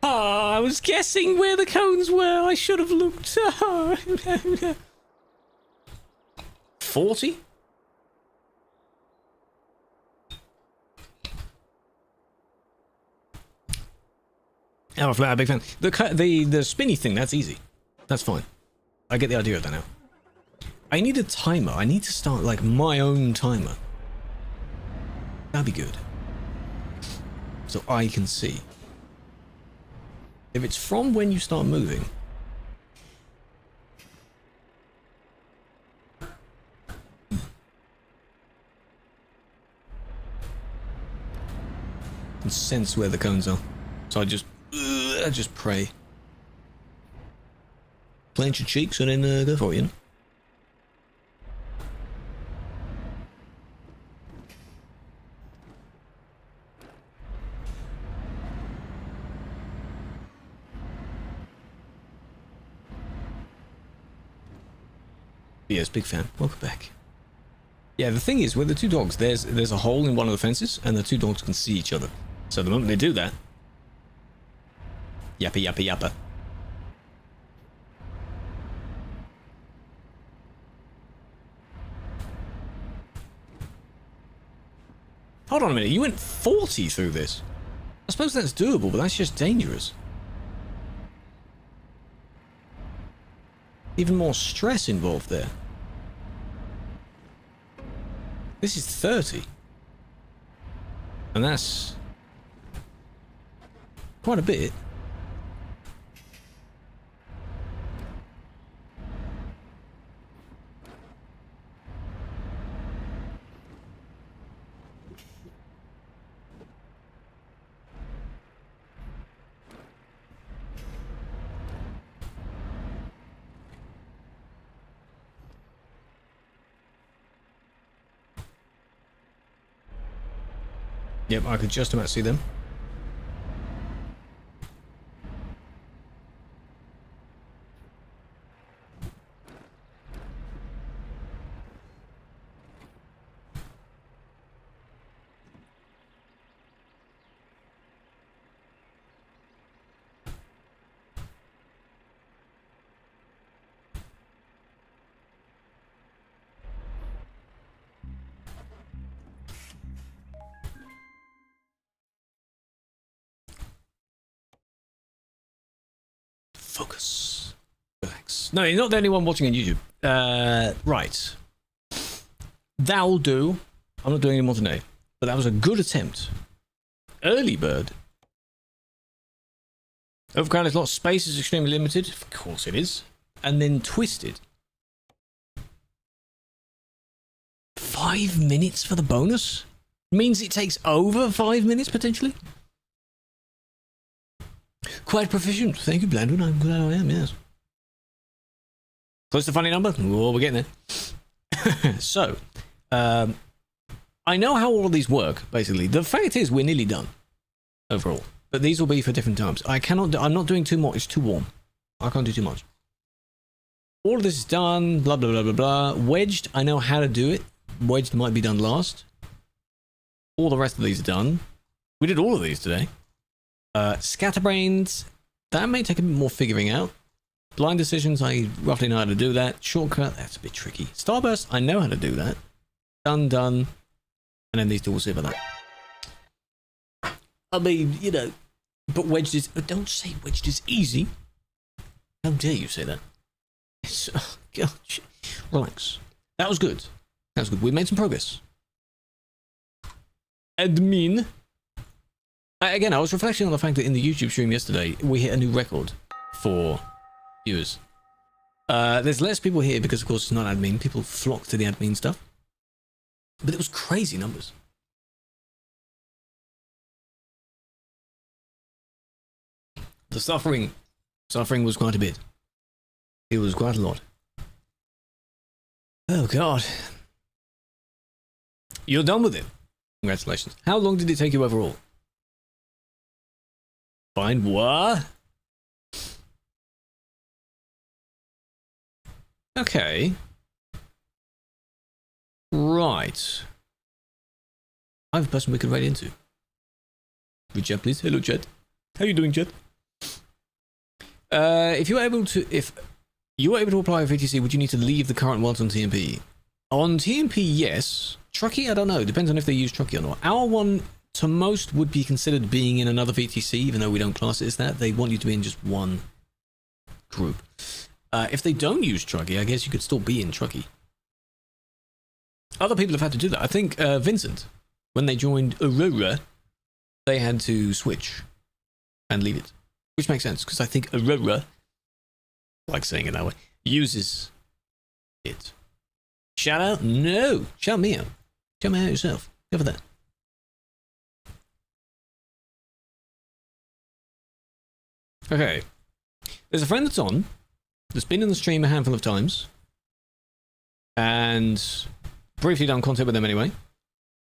S1: Ah, I was guessing where the cones were. I should have looked. 40? Oh, flower, big fan. The spinny thing, that's easy. That's fine. I get the idea of that now. I need a timer. I need to start, like, my own timer. That'd be good. So I can see. If it's from when you start moving. I can sense where the cones are. So I just pray. Clench your cheeks and then go for it, you know? Yes, big fan. Welcome back. Yeah, the thing is, with the two dogs, there's a hole in one of the fences, and the two dogs can see each other. So the moment they do that... Yappa, yappa, yappa. Hold on a minute, you went 40 through this. I suppose that's doable, but that's just dangerous. Even more stress involved there. This is 30. And that's quite a bit. Yep, I could just about see them. Focus. Relax. No, you're not the only one watching on YouTube. Right. That'll do. I'm not doing any more today. But that was a good attempt. Early bird. Overcrowded lot. Space is extremely limited. Of course it is. And then twisted. 5 minutes for the bonus? Means it takes over 5 minutes potentially? Quite proficient. Thank you, Blandwin. I'm glad I am, yes. Close to funny number? Oh, we're getting there. So, I know how all of these work, basically. The fact is, we're nearly done. Overall. But these will be for different times. I'm not doing too much. It's too warm. I can't do too much. All of this is done. Blah, blah, blah, blah, blah. Wedged, I know how to do it. Wedged might be done last. All the rest of these are done. We did all of these today. Scatterbrains, that may take a bit more figuring out. Blind decisions, I roughly know how to do that. Shortcut, that's a bit tricky. Starburst, I know how to do that. Done. And then these two will see about that. I mean, you know, but wedged is... Don't say wedged is easy. How dare you say that? It's, oh, gosh. Relax. That was good. That was good. We made some progress. Admin. Again, I was reflecting on the fact that in the YouTube stream yesterday, we hit a new record for viewers. There's less people here because, of course, it's not admin. People flock to the admin stuff. But it was crazy numbers. The suffering was quite a bit. It was quite a lot. Oh, God. You're done with it. Congratulations. How long did it take you overall? Find what? Okay. Right. I have a person we could write into. Read chat, please. Hello, chat. How you doing, chat? If you were able to apply for VTC, would you need to leave the current ones on TMP? On TMP, yes. Truckee, I don't know. Depends on if they use Truckee or not. Our one, to most, would be considered being in another VTC, even though we don't class it as that. They want you to be in just one group. If they don't use Truckee, I guess you could still be in Truckee. Other people have had to do that. I think Vincent, when they joined Aurora, they had to switch and leave it. Which makes sense, because I think Aurora, I like saying it that way, uses it. Shout out? No! Shout me out. Shout me out yourself. Go for that. Okay. There's a friend that's on, that's been in the stream a handful of times, and briefly done content with them anyway.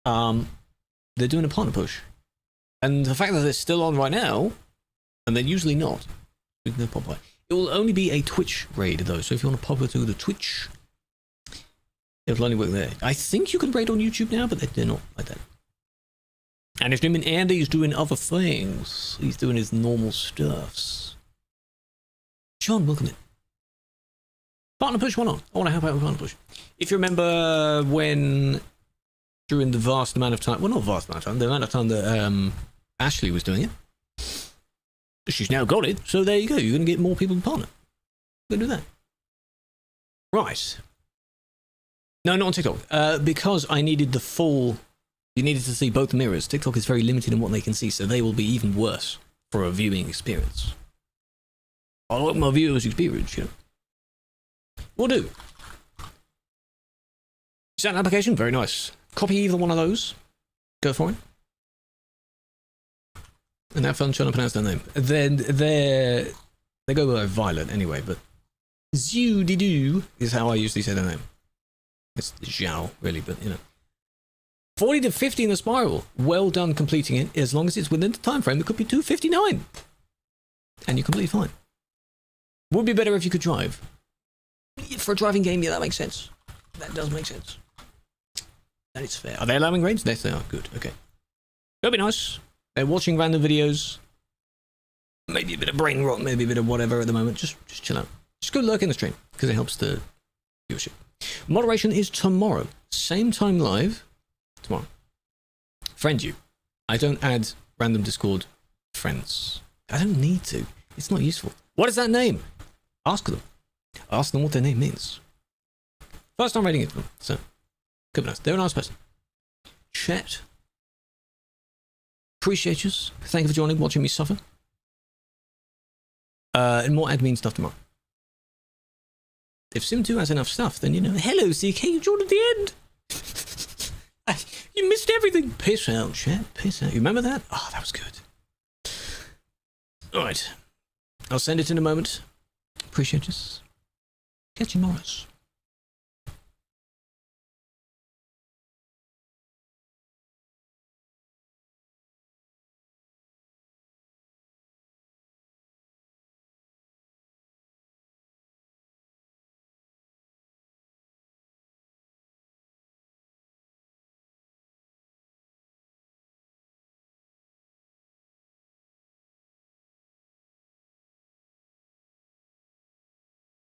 S1: They're doing a partner push. And the fact that they're still on right now, and they're usually not, it will only be a Twitch raid though, so if you want to pop it to the Twitch, it'll only work there. I think you can raid on YouTube now, but they're not like that. And if streaming Andy's doing other things, he's doing his normal stuffs. John, welcome in. Partner push, why not? I want to help out with partner push. If you remember when, during the vast amount of time, well, not vast amount of time, the amount of time that Ashley was doing it, she's now got it, so there you go. You're going to get more people to partner. Go do that. Right. No, not on TikTok. Because I needed the full... You needed to see both mirrors. TikTok is very limited in what they can see, so they will be even worse for a viewing experience. I like my viewers' experience, you know. Will do. Is that an application? Very nice. Copy either one of those. Go for it. And have fun trying to pronounce their name. Then they go by Violet anyway, but Zoodidoo is how I usually say their name. It's Zhao, really, but you know. 40 to 50 in the spiral. Well done completing it. As long as it's within the time frame, it could be 2:59. And you're completely fine. Would be better if you could drive. For a driving game, yeah, that makes sense. That does make sense. That is fair. Are they allowing raids? Yes, they are. Good. Okay. That'll be nice. They're watching random videos. Maybe a bit of brain rot, maybe a bit of whatever at the moment. Just chill out. Just go lurk in the stream, because it helps the viewership. Moderation is tomorrow. Same time live. Tomorrow. Friend you. I don't add random Discord friends. I don't need to. It's not useful. What is that name? Ask them. Ask them what their name means. First time reading it for them, so could be nice. They're a nice person. Chat. Appreciate you. Thank you for joining, watching me suffer. And more admin stuff tomorrow. If Sim 2 has enough stuff, then you know. Hello, CK, you joined at the end. You missed everything. Piss out, chat. Piss out. You remember that? Oh, that was good. Alright. I'll send it in a moment. Appreciate you. Catch you tomorrow.